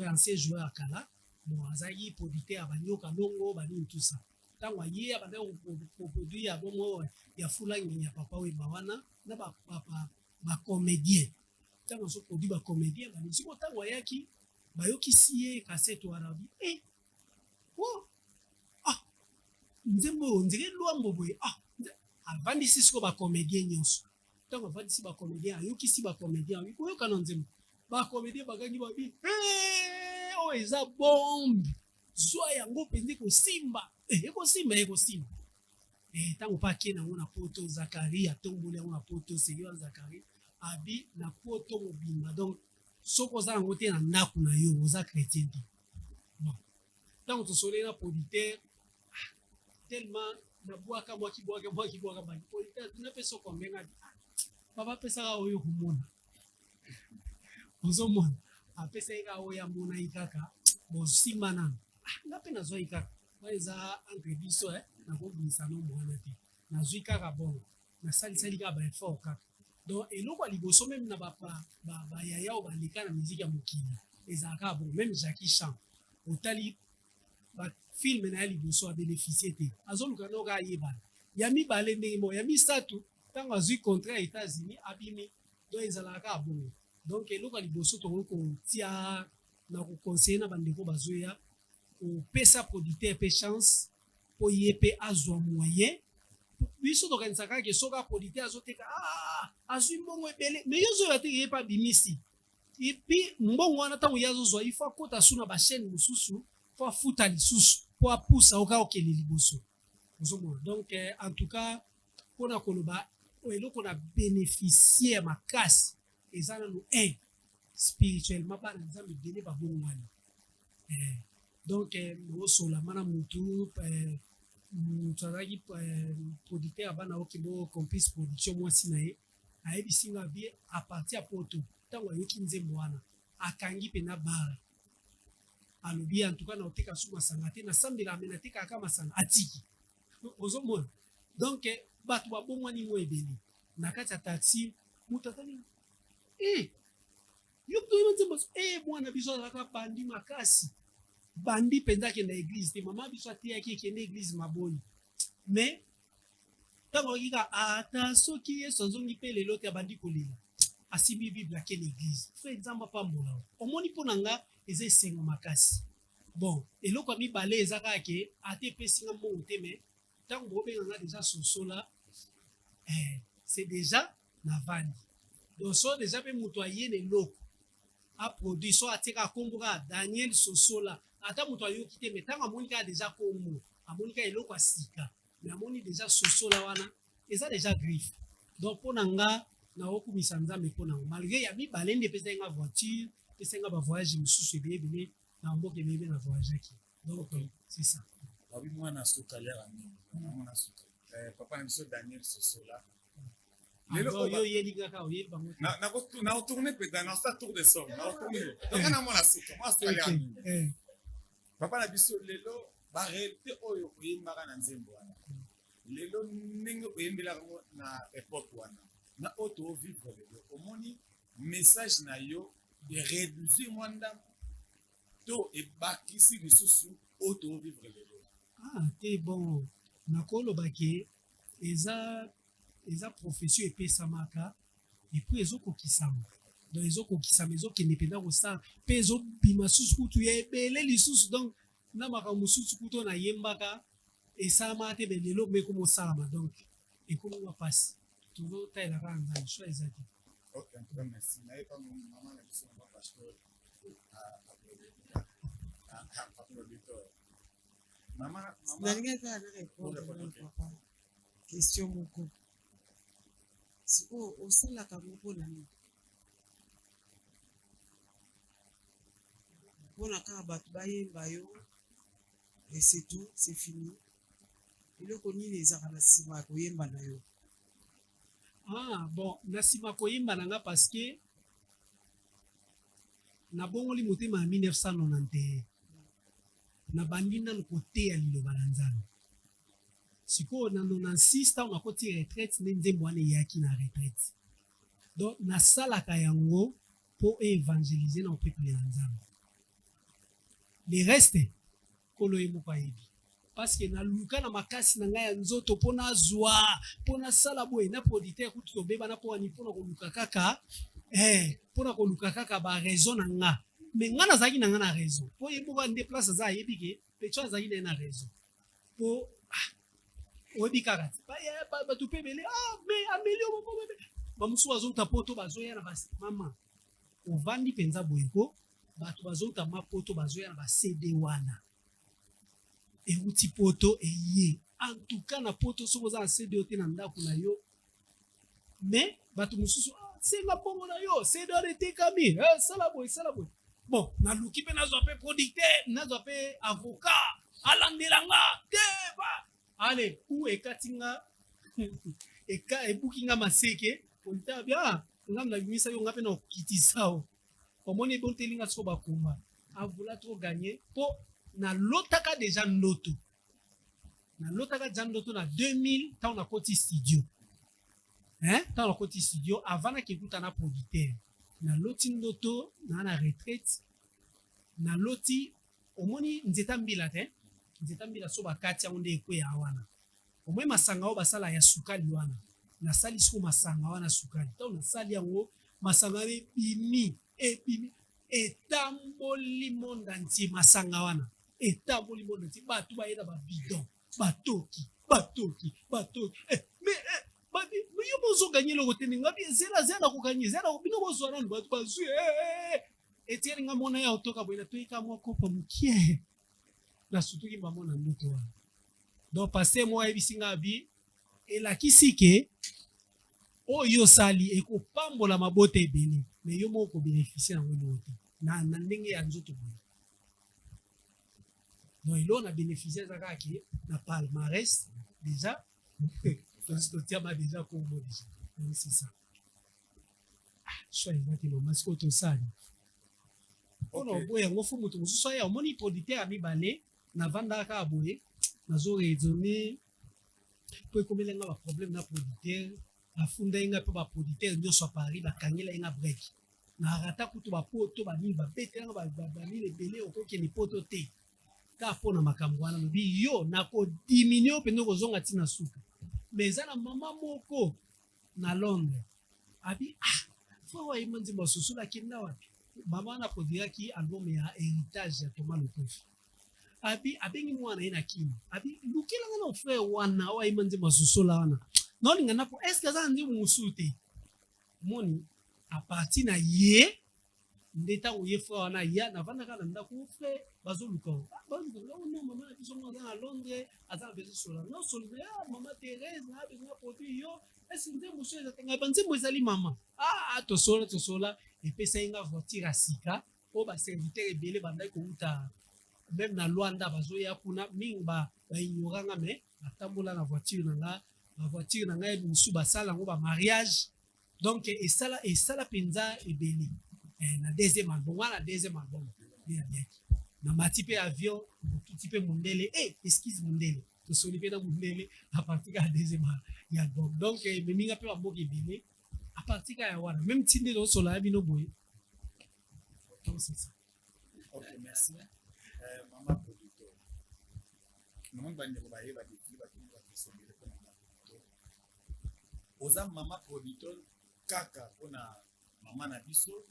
ancien joueur ya kala bon azalaki producteur ya banyoka ndongo banini tusa ntango aye abandaki koproduire ya bongo ya fulangi ya papa weba wana na bacomédien ntango azoproduire bacomédien banini siko ntango ayaki bayokisi ye kasete wana bi nzembo oyo ndenge lwambo boye avandisi siko bacomédien nyonso ntango avandisi bacomédien ayokisi bacomédien abi koyoka na nzembo bacomédien bakangi babi oyo eza bombe zwa yango mpenza ekosimba ntango mpe ake nango na poto zakari atomboli yango na poto seyo ya zakari abi na poto mobimba donc soki oza yango te na ndako na yo oza chrétien te bon ntango tosoli na producteur tellement nabwaka mwakibwaka bangi producteur tunapesa komenga papa apesaka oyo komona ozomona apesaki kaka oyo amonaki kaka bosimba nano nga mpe nazwaki kaka oyo eza entre biso nakobimisa no mwana te nazwi kaka bongo nasalisali kaka baeffort kaka donc eloko ya liboso meme na bayaya oyo baleka na miziki ya mokili ezalaka bon même Jackie Chan otali bafilme na ya liboso abénéficie te azoluka noka ayebana ya mibale ndenge moko ya misato ntango azwi contrat ya États-Unis abimi donc ezalaka kaka bongo donc eloko ya liboso tokoki kotia na koconseille na bandeko bazoya kopesa producteur mpe chance mpo ye mpe azwa moyen biso tokanisaka kaka soki aproducteur azoteka azwi mbongo ebele mais yo ozoyo ateka ye mpe abimisi epuis mbongo wana ntango ye azozwa ifo akota su na bachaîne mosusu mpo afuta lisusu mpo apusa oka okende liboso ozomona donc en tout cas mpona koloba eloko na bénéficiaire makasi eza nano spirituellement bana nzambe ebele babongwani donc osola mana mutu moto azalaki producteur abana okebo complice production mwasi na ye ayebisinga bie aparti ya poto ntango ayoki nzembo wana akangi mpe na bare alobi en tout cas na oteka su masanga te nasambela ame natekaka kaka masanga atiki ozomona donc bato babongwani mo ebele na kati ya taxi moto atali yo toyeba nzembo mwana biso azalaka bandi makasi bandi mpenza akenda eglize te mama biso ateyaki ekende eglize maboni mais ntango akika ata soki yesu azongi mpe lelo te abandi kolela asimbi bible akende eglize fre nzambe apambola omoni mpo na nga eza esengo makasi bon eloko ya mibale eza kaka ke ate epesinga mbongo te mais ntango bobenganga deja sosola c'est déjà na vandi donc so deja mpe moto aye na eloko aproduit so atika akomboka Daniel Sosola ata moto ayoki te mais ntango amoni kaka deja kombo amoni kaka eloko ya sika mais amoni deja Sosola wana eza deja griffe donc mpo na nga naokumisa nzambe mpo nango malgré ya mibale nde epesaki nga voiture epesaki nga bavoyage mosusu ebele na mboka ebele na voyageaki donc c'est ça babi mwana suka lera mingi mwana suka papa na biso Daniel Sosola yo yeli kaka oyebi bango na retourner peut-être dans sa tour de somme na retourner donc na mwana suka mwana suka lera mingi papa na biso lelo ba réalité oyo oyembaka na nzembo wana lelo ndenge oyembelaka na époque wana na oto vivre lelo omoni message na yo réduire mwanda to ebakisi lisusu oto vivre lelo te bon nakoloba ke eza profession epesamaka epuis ezokokisama donc ezokokisama ezokende mpenza kosala mpe ezobima susu kutu ya ebele lisusu donc na makambo mosusu kutu nayembaka esalamaka te me lelo meko mosalama donc ekomonga mpasi tozotalela kaka nzambe so eza te ok en tout cas merci nayeba mama na biso na pasteur nalingi kaka na répondre papa question moko sikoyo osalaka ngo mpona nini mpona kaka bato bayemba yo et c'est tout c'est fini eloko nini ezaka na nsima ya koyemba na yo bon na nsima koyemba na nga parce que nabongoli motema ya 1991 nabandi nano koteya liloba na nzambe sikoyo na 96 ntango nakoti retraite nde nzembo wana eyaki na retraite donc nasalaka yango mpo évangéliser na opepele na nzambe le reste kolo ye moko ayebi parce que naluka na makasi na ngai ya nzoto mpo nazwa mpo nasala boye na producteur kutu tobebana mpo wani mpona koluka kaka mpona koluka kaka baraison na nga me nga nazalaki na nga na raison mpo ye moko nde place aza ayebi ke petio azalaki na ye na raison mpo oyebi kaka te bato mpe ebele me ameli bamosusu bazouta poto bazoya na mama ovandi mpenza boyeko bato bazouta mapoto bazoya na basede wana euti poto eye en tout cas na poto soki oza na cde te na ndako na yo me bato mosusu senga bongo na yo Cedar etekami sala boy bon naluki mpe nazwa mpe producteur nazwa mpe avocat alandelanga teba ale ku ekati nga ebuki nga maseke olita bia nga mnabimisa yo nga mpe na okitisa o omoni eboteli nga soko bakoma avula trop gagner mpo nalotaka deja ndoto nalotaka deja ndoto na 2000 ntango nakoti studio ntango nakoti studio avant nakekuta na producteur naloti ndoto naa na retraite naloti omoni nzeta mbila te nzeta mbila so bakati yango nde ekweya wana omoi masanga oyo basala ya sukali wana nasali siko masanga wana sukali ntango nasali yango masanga ebimi etamboli monde entier masanga wana etamboli monde entier bato bayeda babidon batoki yo bozoganye eloko te ninga zela kokanye zela bino bozwa nanu bato bazwi etieli nga mona ya otoka boye natoyika mwa kopa mokie nasutuki bamona ndoto wana donc paster moko ayebisi nga bi elakisi ke oyo osali ekopambola mabota ebele me yo moko kobeneficie yango eloko te na ndenge ya nzoto boye donc eloko na bénéficie eza kaka ke na palmarès déjà totiama déjà kombo déjà donc c'est ça so eza te mama sikoyo tosali mpona oboye yango fo moto mosusu aya omoni producteur ya mibale navandaka kaka boye nazoraisonne mpo ekomela nga baproblème na producteur afunda ye nga mpe baproducteur nyonso ya paris bakangela ye nga brek narata kutu bapoto banini babetelanga banini ebele okokende poto te kaka mpona makambo wana lobi yo nakodiminue yo mpenza okozonga ntina suka me eza na mama moko na londres abi fo wayima nzimba sosola akende wapi mama wana aproduiraki album ya héritage ya Thomas Lotofi abi abengi mwana ye na kini abi lukelanga na frère wana wayima nzimba sosola wana naolinga napo eske aza na nzembo mosusu te moni apartir na ye nde ntango ye frère wana ya navandaka na ndako frère bazoluka no mama na biso aza na londres aza na bezo sola nosolina ya mama Thérèse na bezo produit yo esi nzembo mosusu ezatanga banzembo ezali mama tosola epesa ye nga voiture ya sika oyo baserviteur ebele bandaki kouta meme na lwanda bazoya kuna mingi baignoranga me batambola na voiture na nga bavoiture na ngai mosusu basala yango bamariage donc esala mpenza ebele na deuxième album wana deuxième album yabiaki namati mpe avion motuti mpe mondele esquise mondele tosoli mpe na mondele apartir ka ya deuxième ya album donc ememinga mpe bamboka ebele apartir ka ya wana même tinde tozosola ya bino boye donc c'est ça. Ok, merci. Maman producteur. Maman bandeko bayeba depuis bakini bakisongele mpona mama producteur. Oza mama producteur kaka mpona mama na biso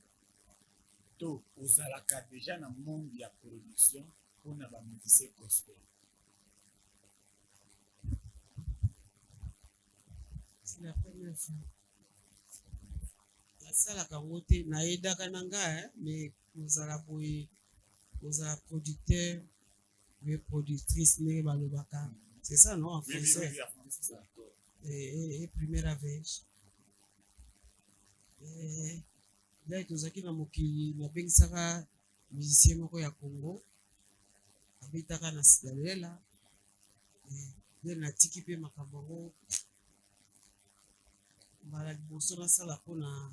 to ozalaka déjà na monde ya production mpona bamusicien gospel. C'est la première fois. Nasalaka yango te nayedaka na nga mais kozala boye kozala producteur mais productrice ndenge balobaka c'est ça non en français et première avege lai tozalaki na mokili nabengisaka musicien moko ya Congo abetaka na sidalela nde natiki mpe makambo yango mbala liboso nasala mpona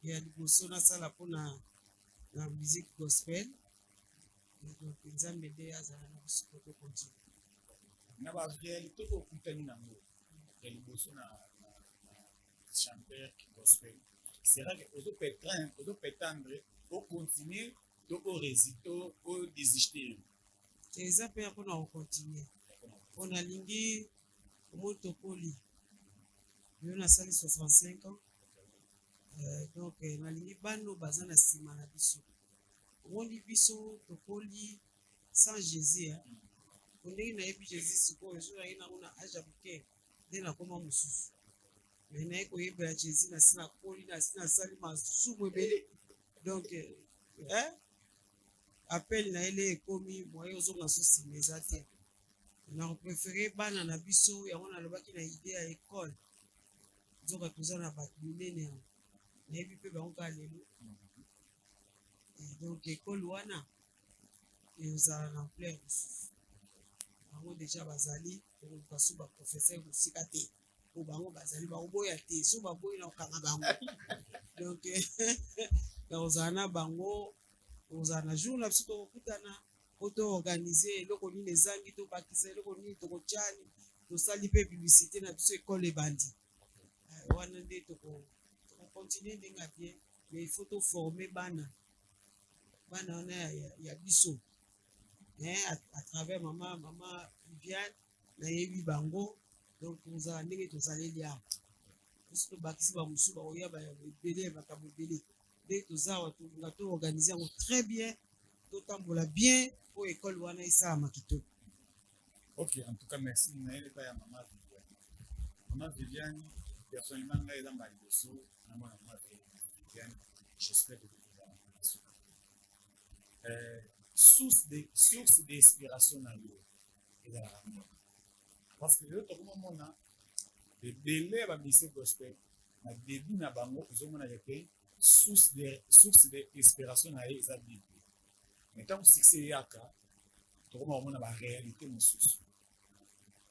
ya liboso nasala mpona na musique gospel donc nzambe nde azala na biso po tokontinue na baréalité okutani nango ya liboso na chanteur gospel sera que ozopetendre ocontinue to orésite odésiste eza mpe mpona kocontinue mpo nalingi omoi tokoli yo nasali 65 ans donc nalingi bano baza na nsima na biso omoni biso tokoli sans jésus ondenge nayebi jésus sikoyo ezolaki nango na age ya moke nde nakoma mosusu me naye koyebela jésus nasi nakoli nasi nasali masumu ebele donc apele na ele ekomi moye ozonga so nsima eza te na préféré bana na biso yango nalobaki na idée ya école nzoka toza na bato minene yango nayebi mpe bango kaka lelo donc école wana ezala na ampleur mosusu bango deja bazali okoluka so baprofesseur mosika te po bango bazali bakoboya te so baboyi na kokanga bango donc ozala na bango ozala na jour na biso tokokutana po toorganize eloko nini ezangi tobakisa eloko nini tokotiani tosali mpe publicité na biso ekole ebandi wana nde tokocontinue ndenge ya bien mais il faut toforme bana wana ya biso à travers mama Viviane nayebi bango donc tozala ndenge tozaleli awa soki tobakisi bamosusu bakoya ebele makambo ebele nde toza awa tolinga toorganize yango très bien totambola bien po école wana esalama kitoko. Ok, en tout cas merci nayebi ya mama Viviane. Mama Viviane personnellement ngai eza mbala liboso na mwana mama Viviane, j'espère que tozala na relation. Source d'inspiration na yo ezalaka nini? Parce que lelo tokomona ebele ya baministère gospel na début na bango ezomonaka ke source d'inspiration na ye eza bible. Mais ntango succès eyaka tokoma komona baréalité mosusu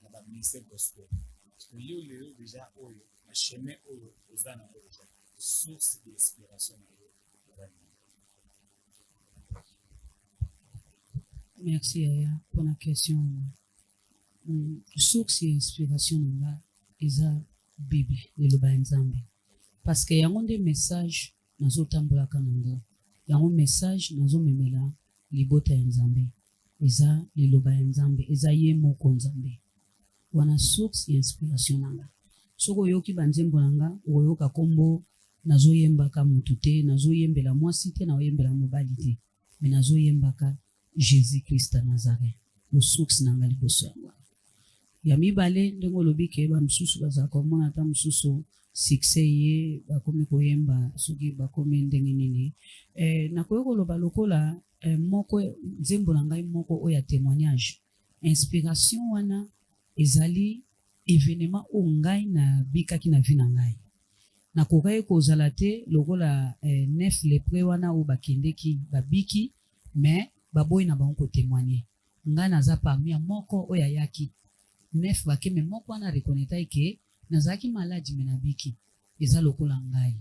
na baministère gospel. Parce que yo lelo déjà oyo na chemin oyo oza nango déjà source d'inspiration na yo eza nini? Merci Yaya pour la question. Source et inspiration nanga eza Bible eloba nzambe. Parce que yango nde message nazotambolaka nango. Yango message nazomemela libota ya nzambe. Eza liloba ya nzambe, eza ye moko nzambe. Wana source et inspiration nanga. Soko yoki banzembo nanga, oyoka kombo nazoyembaka mutu te, nazoyembela mwasi te, nazoyembela mobali te. Mais nazoyembaka Jésus-Christ à Nazareth. Le source nanga liboso yango. Ya mibale ndenge olobi ke bamosusu baza komona ata mosusu succès ye bakomi koyemba soki bakomi ndenge nini. Nakoki koloba lokola moko nzembo na ngai moko oyo ya témoignage. Inspiration wana ezali événement oyo ngai na bikaki na vie na ngai. Nakokaki kozala te lokola 9 lépreux wana oyo bakendeki babiki mais baboyi na bango kotémoigner. Nga naza parmi ya moko oyo ayaki 9 bakeme moko wana reconnaître ke nazaki maladi me nabiki eza lokola ngai.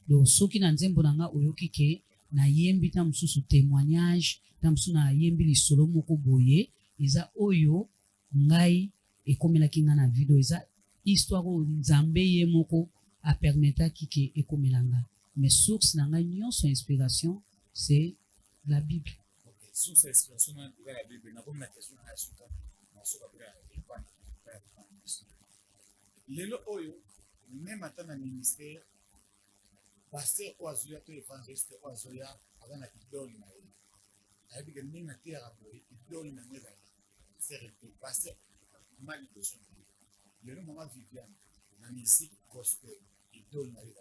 Donc soki na nzembo na nga oyoki ke na yembi ta mosusu témoignage ta mosusu na yembi lisolo moko boye eza oyo ngai ekomelaki nga na video eza histoire oyo nzambe ye moko apermetaki ke ekomela nga. Mais source na ngai nyonso inspiration c'est la Bible. Source d'inspiration dans la Bible, na comme la question na suka na soka pera epana lelo oyo même ata na ministère pasteur oazoya to évangéliste oazoya azana idole na ye ayebi ke ndenge ateyaka boye idole na ngeza c'est pasteur mali liboso lelo mama Viviane na musique gospel idole na ye.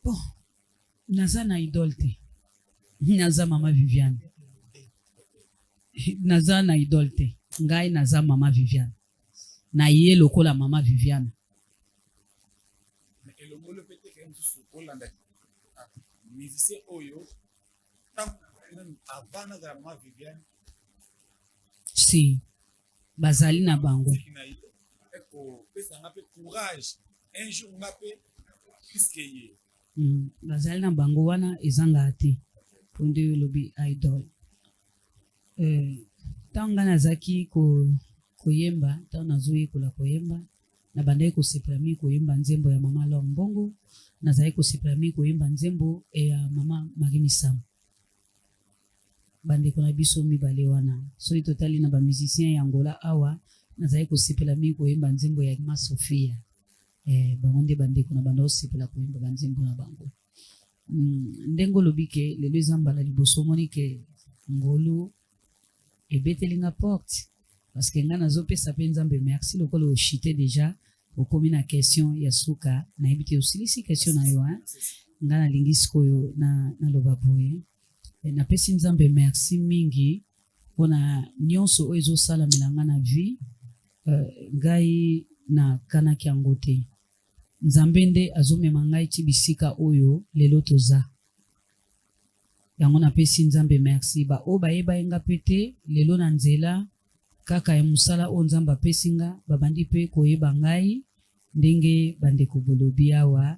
Bon, naza na idole te. Naza mama Viviane. Naza na idole te. Ngai naza mama Viviane. Na ye lokola mama Viviane. Elongolo pete ke msusu kolanda musicien oyo avant na mama Viviane. Si bazali na bango. Eko pesa ngape courage. Un jour ngape puisque ye. Bazali na bango wana ezanga te. Ponde lobi idol. Tanga nazaki koyemba, tanga nazoye kola koyemba, na bandai ko seprami koyemba nzembo ya mama Lombongo, nazai ko seprami koyemba nzembo ya mama Magimisam. Bande kona biso mibale wana. So totali na ba musicien ya Angola awa, nazai ko seprami koyemba nzembo ya Ma Sofia. Bangonde bande kona bando sepela koyemba nzembo na bango. Ndengo lobike lelo ezambala liboso moni ke ngolu ebetelinga porte parce que nga nazopesa pe nzambe merci lokola oshite déjà okomi na question ya suka na ebite osilisi question na yo nga nalingi sikoyo na loba boye napesi nzambe merci mingi mpona nyonso oyo ezosalamela nga na vie ngai na kanaki yango te. Nzambe nde azomema ngai ti bisika oyo lelo toza. Yango napesi Nzambe merci. Baoyo bayeba ye nga mpe te lelo na nzela kaka ya mosala oyo Nzambe apesi nga babandi mpe koyeba ngai ndenge bandeko bolobi awa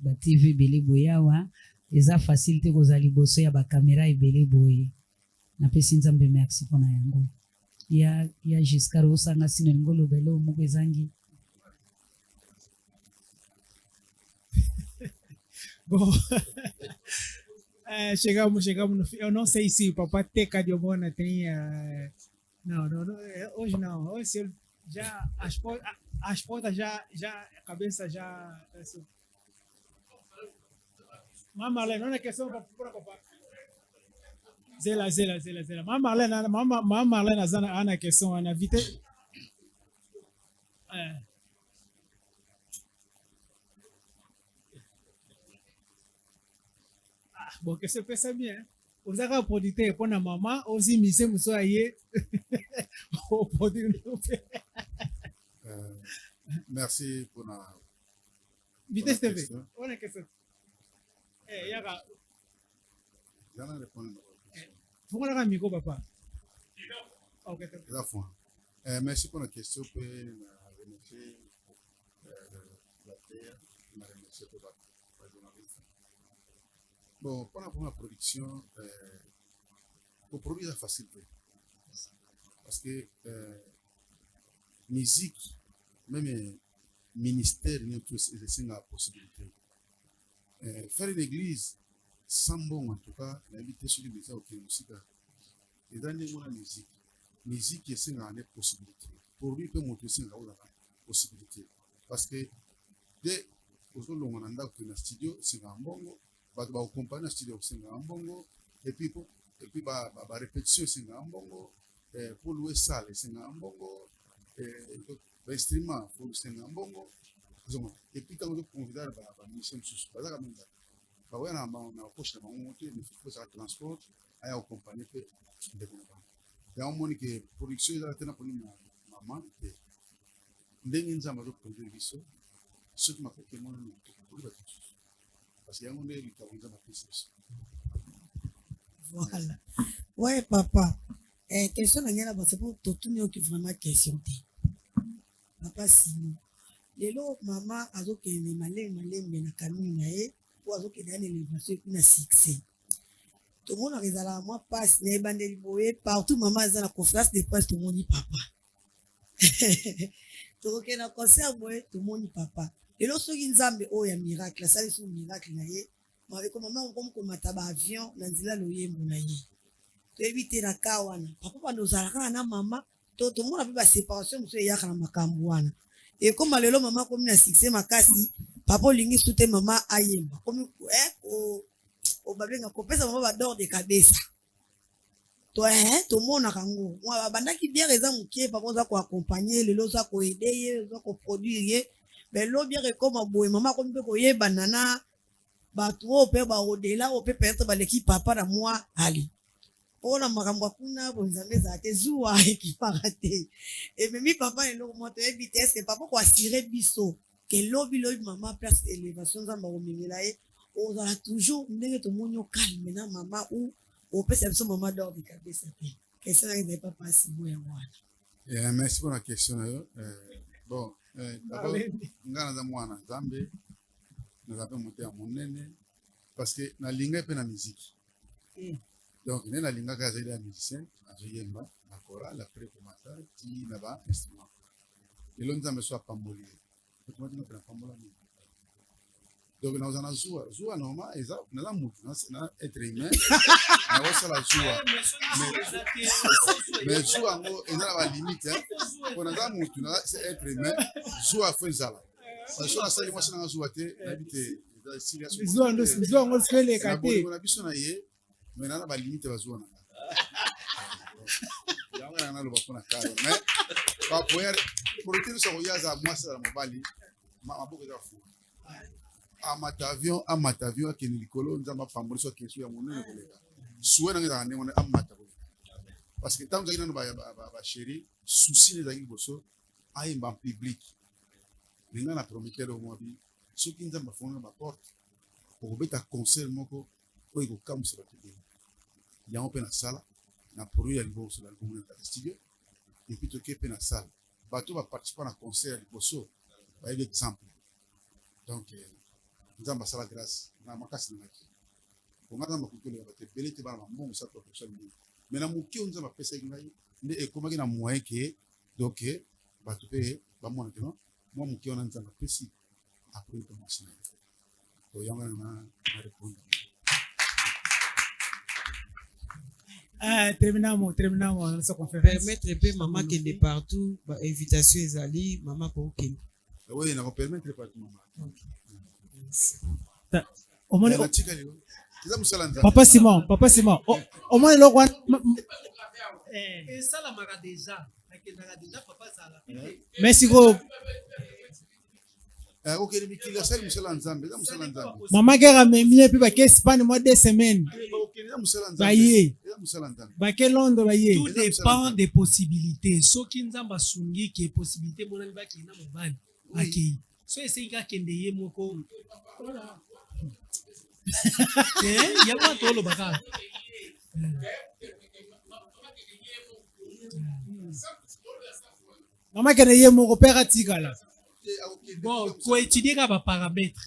ba TV ebele boye awa eza facile te kozala liboso ya bakamera ebele boye. Napesi Nzambe merci mpona yango. Ya Giscard osanga sino lingo lobele omoko ezangi. Bon, chegamos, eu não sei se o papai Teca de Obona tem. Não, hoje não. Hoje já as portas já a cabeça já. Mama Marlene, não é questão para papai. Zela. Mama Marlene, Ana questão, Ana Vite. Bon, que você pensa bien. Os aga produteur pour na maman, aussi mise muso aye. Merci pour la Vitesse TV. On est question. Yaga. J'en ai répondu. Faut qu'on a micro papa. OK. Merci pour la question pour remercier la terre, remercier pour la journaliste. Bon, pour la première production, pour produire, c'est facile. Parce que musique, même ministère, c'est une possibilité. Faire une église, sans bon en tout cas, l'inviter sur les médias au musique. Et dans les mots de musique, musique c'est une possibilité. Pour lui, peut montrer c'est une possibilité. Parce que dès que l'on a dans studio, c'est un bongo. Ba accompagner le studio c'est un bongo et puis ba répétition c'est un bongo pour louer salle c'est un bongo ba instrument pour c'est un bongo et puis quand on convider ba musicien sous ba quand même ba ouais na poche na monter il faut ça transport à accompagner pe de bon et on montre que production est là pour maman et ndenge nzamba zo produire biso ce qui m'a fait que moi pour le parce qu'il y a un monde qui a besoin de voilà. Ouais, papa. Question là, c'est pour tout le monde qui vraiment question. Papa, sinon. Les lots, maman, a dit que les malins, mais la camine, ou a dit que les élévations, il y a succès. Tout le monde a raison à moi, passe, les bandes de partout, maman, a la conférence de presse, tout le monde dit papa. Tout le monde a concert, tout le monde dit papa. Et lorsque Nzambe oh ya miracle, ça c'est un miracle na ye. Mais comme maman comme mataba avion na nzila loyembo na ye. To éviter la kawana. Papa pa nozalaka na mama, to mona pe ba séparation muso ya kana makambo wana. Et comme lelo maman comme na succès makasi, papa lingi soute mama ayemba. Comme o babenga kopesa mama ba dor de kabesa. To mona kango. Mwa bandaki bien raison mukie papa za ko accompagner lelo za ko aider ye, za ko produire. Mais l'eau bien comme un boy, maman comme peut coyer banana, bateau peut ba au-delà, on peut perdre ba l'équipe papa à moi, allez. On a maramba kuna, bon jamais à tes zoua qui paraté. Et même papa est l'eau monte vitesse, que papa quoi tirer biseau, que l'eau maman place élévation dans ma rominelae, on a toujours n'est tout monde calme na maman ou on peut savoir maman dort de cabesse. Question n'est pas passé moi. Merci pour la question. Bon. D'abord, ngana mwana Nzambe nazape monter à monene parce que na linga pe na musique. Donc na linga ka za musicien, azoyemba na chorale après pour matin ti na ba instrument. Et l'on Nzambe soit pamboli. Comment tu m'appelles pambola? Donc nous en zoua normal et ça na mutu na être humain. Na wasa la zoua. Mais zoua ngo ina la limite hein. On a mutu na c'est être humain. Zoua faut zala. Parce que la salle moi c'est na zoua te habité zoua ngo skele kate. On a biso na ye mais na ba limite ba zoua na. Ya na lo ba pona karo mais ba poer pour que ça oyaza moi c'est la mobali maboko za fu. Amatavion qui est Nicolo, nous avons pas mal de questions à mon nom. Soit dans les années, on est amateur. parce que tant que nano ba chéri souci les amis bosso ayemba en public ninga na prometteur au mobi soki nzamba fonga ba porte okobeta concert moko oyo ekokamwisa bato ebele yango mpe na sala na produit ya liboso na album na studio epuis toke mpe na sala bato baparticipa na concert ya liboso bayebi exemple donc nzambe asala grâce na makasi na ngaki onga nzambe akotolela bato ebele te bana bambongo sa profession mingi mais na moke oyo nzambe apesaki ngai nde ekomaki na moyen ke donc bato mpe bamona ke non mwa moke wana nzambe apesi apres commence na ye to yango na répondre. Terminamos nossa conferência. Permettre pe maman kende partout, ba invitation ezali, maman ko kende. Oui, na ko permettre partout maman. Papa Simon. Au moins le one. Ça la mara déjà. Déjà papa ça la. Merci beaucoup. Ok, le mikili asali musala nzambe, eza musala nzambe. Maman gera memie puis ba ke Espagne moi 2 semaines. Baye. Ba ke Londres baye. Tout dépend des possibilités. Soki nzamba sungi ke possibilité monani ba kina mobali. OK. So essaye ka kende ye moko. Ya ba tolo baka. Maman kende ye moko père tigala. Bon, faut étudier les paramètres.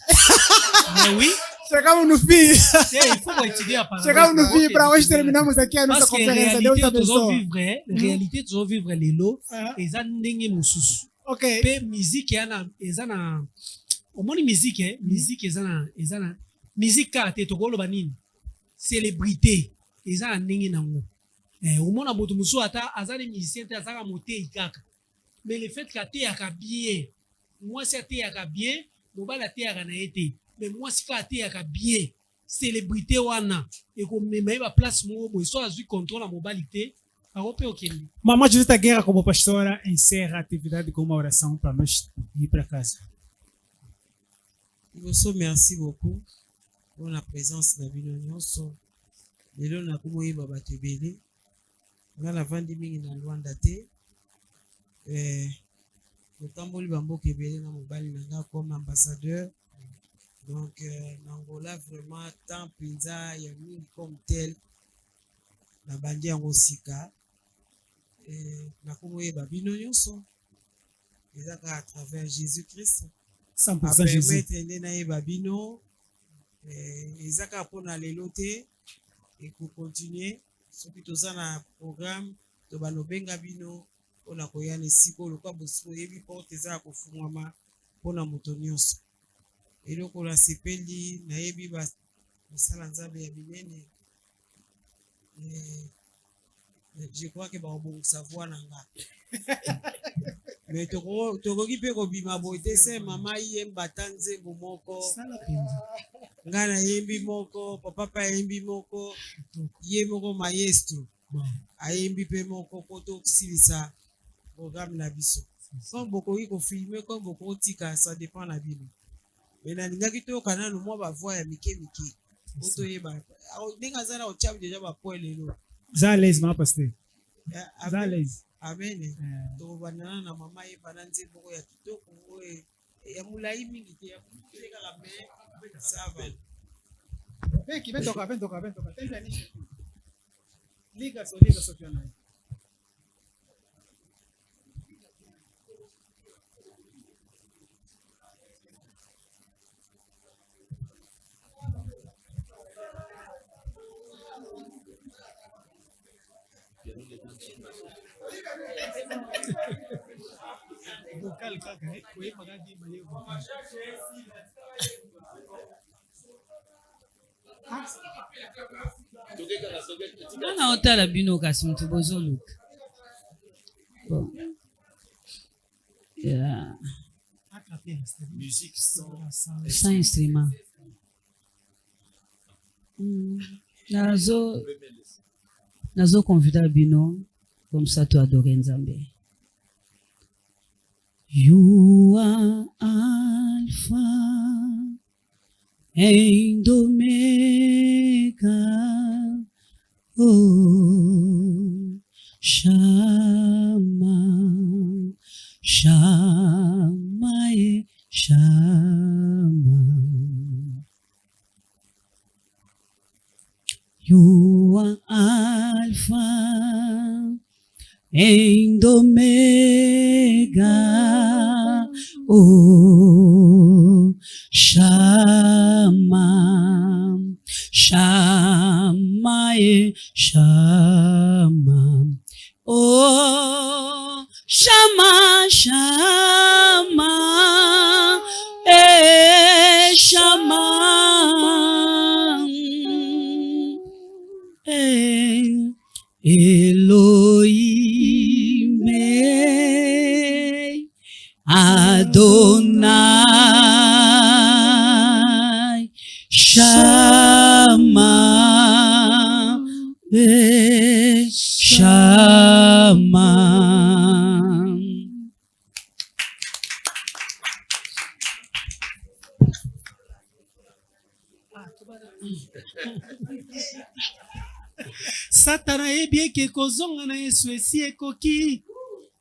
Mais oui. C'est comme une fille. Il faut étudier les paramètres. C'est comme une fille. Pour avoir terminé notre conférence. En réalité, tu vas vivre les lots. Et ça n'est pas moussous. Ok. Mais musique, il y a au moins musique, musique, il y a musique à tête au banine. Célébrité. Il y a un n'engue nango. Au moins, aboto moussou ata, azane musicien, azara moté ikaka. Mais le fait que tu as bien. Moi, si tu as bien, mobile tu as été. Mais moi, si tu as bien, célébrité wana et qu'on me met à place moi, soit je contrôle la mobilité, a opé OK. Maman, je ta guerra como pastora encerra a atividade com uma oração para nós ir para casa. Nous merci beaucoup pour la présence de Bino Nyonso. Lelo na kumoyeba bato ebele. Nga na vandi mingi na Luanda te. Totamboli bamboka ebele na mobali na nga comme ambassadeur. Donc Angola vraiment tant mpenza ya mingi comme tel na bandi yango sika nakomoyeba bino nyonso ezaka à travers Jésus-Christ 100% Jésus permettre nde nayeba bino ezaka mpona lelo te ekokontinue soki toza na programme to banobenga bino mpona koya na esika oluka bosi oyebi porte eza ya kofungwama mpona moto nyonso eloko nasepeli nayebi basala nzambe ya minene je crois ke bakobongisa voi na nga mais tokoki mpe kobima boye te se mama yemba ta nzembo moko nga nayembi moko papa mpe ayembi moko ye moko maestro ayembi mpe moko mpo tosilisa programme na biso comme bokoki kofilme comme bokotika ça dépend na bino mais nalingaki toyoka nano mwa bavoi ya mike mike po toyeba ndenge aza na otiabi deja bapoe lelo za l'aise ma pasteur za l'aise amen tokobandana na mama yeba na nzembo moko ya kitoko oyo ya molai mingi te ya kaka me sava vem tocar tem pianista liga só piano aí. Vocal kaka, koye magadi maye vocal. Nana otala bino kasi mutu bozoluka. Bon. Yeah. Musique Sans instrument. Nazo convida bino comme ça tu adorer Nzambe. You are Alpha and Omega. Oh, Shama, Shama, Shama. You are Alpha and Omega. Oh, Shama, Shama, Shama. Oh, Shama, Shama, Shama, Elohim, Adonai, Shama, Shama. Satana yebi eke kozonga na Yesu esi ekoki.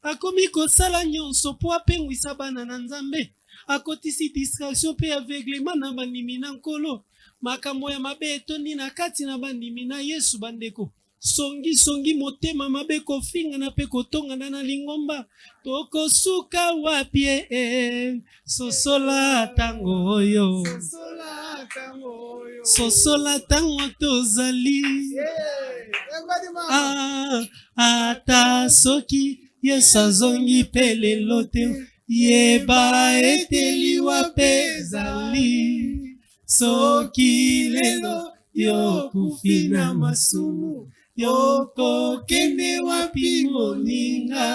Akomi kosala nyonso po apengwisa bana na Nzambe. Akotisi distraction pe aveuglement na bandimi na nkolo. Makambo ya mabe etondi na kati na bandimi na Yesu bandeko. Songi motema mabe kofinga na pe kotonga na lingomba. Tokosuka wapi sosola tango oyo. Sosola tango tozali. Ata soki Yesu azongi pe lelo te. Yeba ete liwa pe ezali. Soki lelo yokufi na masumu. Yokokende wapi moninga.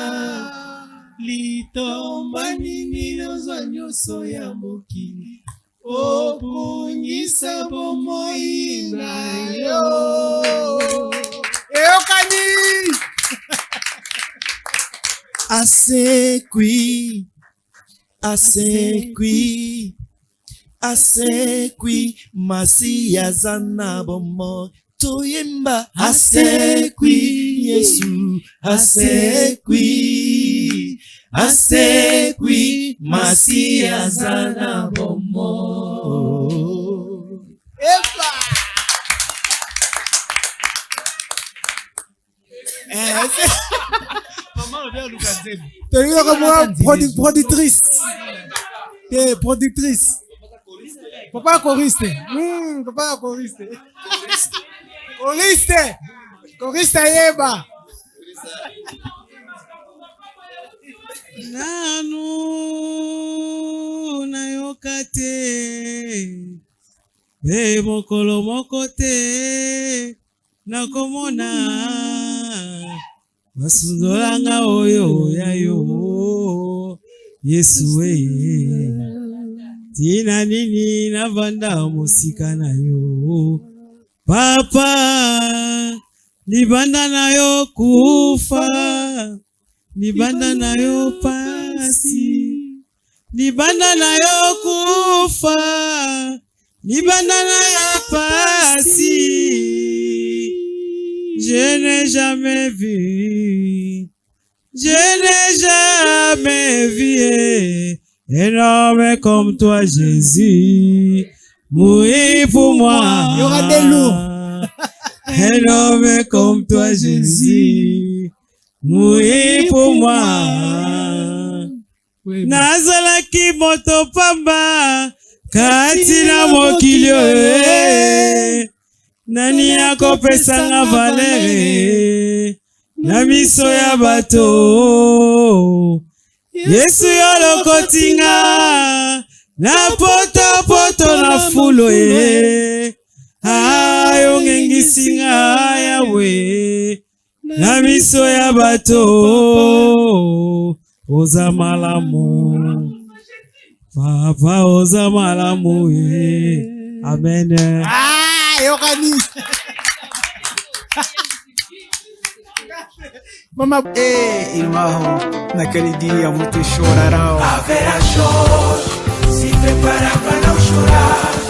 Litomba nini nyonso nyonso ya mokili. Opungisa bomoi na yo. Eokani! Asekwi, asekwi, asekwi, Masiya zana bomo. Toyemba asekwi, Yesu asekwi, asekwi, Masiya zana bomo. Epa! Tenez comme moi, productrice. Productrice. Papa choriste. Papa choriste. Choriste. Choriste yeba. Nanu nayoka te. Be mokolo moko te. Nakomona. Basundolanga oyo yayo Yesu tina nini navanda musika na yo Papa libanda na yo kufa libanda na yo pasi libanda na yo kufa libanda na yo pasi. Je n'ai jamais vu un homme comme toi, Jésus, mourir pour moi. Il y aura des lourds. Un homme comme toi, Jésus, mourir pour moi. Nazalaki moto pamba, katina mokilio. Nani akopesanga valere na miso ya bato. Yesu yo lokotinga na poto na fulo ayo ngengisinga yawe na miso ya bato. Oza malamu Papa, oza malamu amen. Yokani. Mama irmão, naquele dia muitos chorarão. Haverá choro, se prepara para não chorar.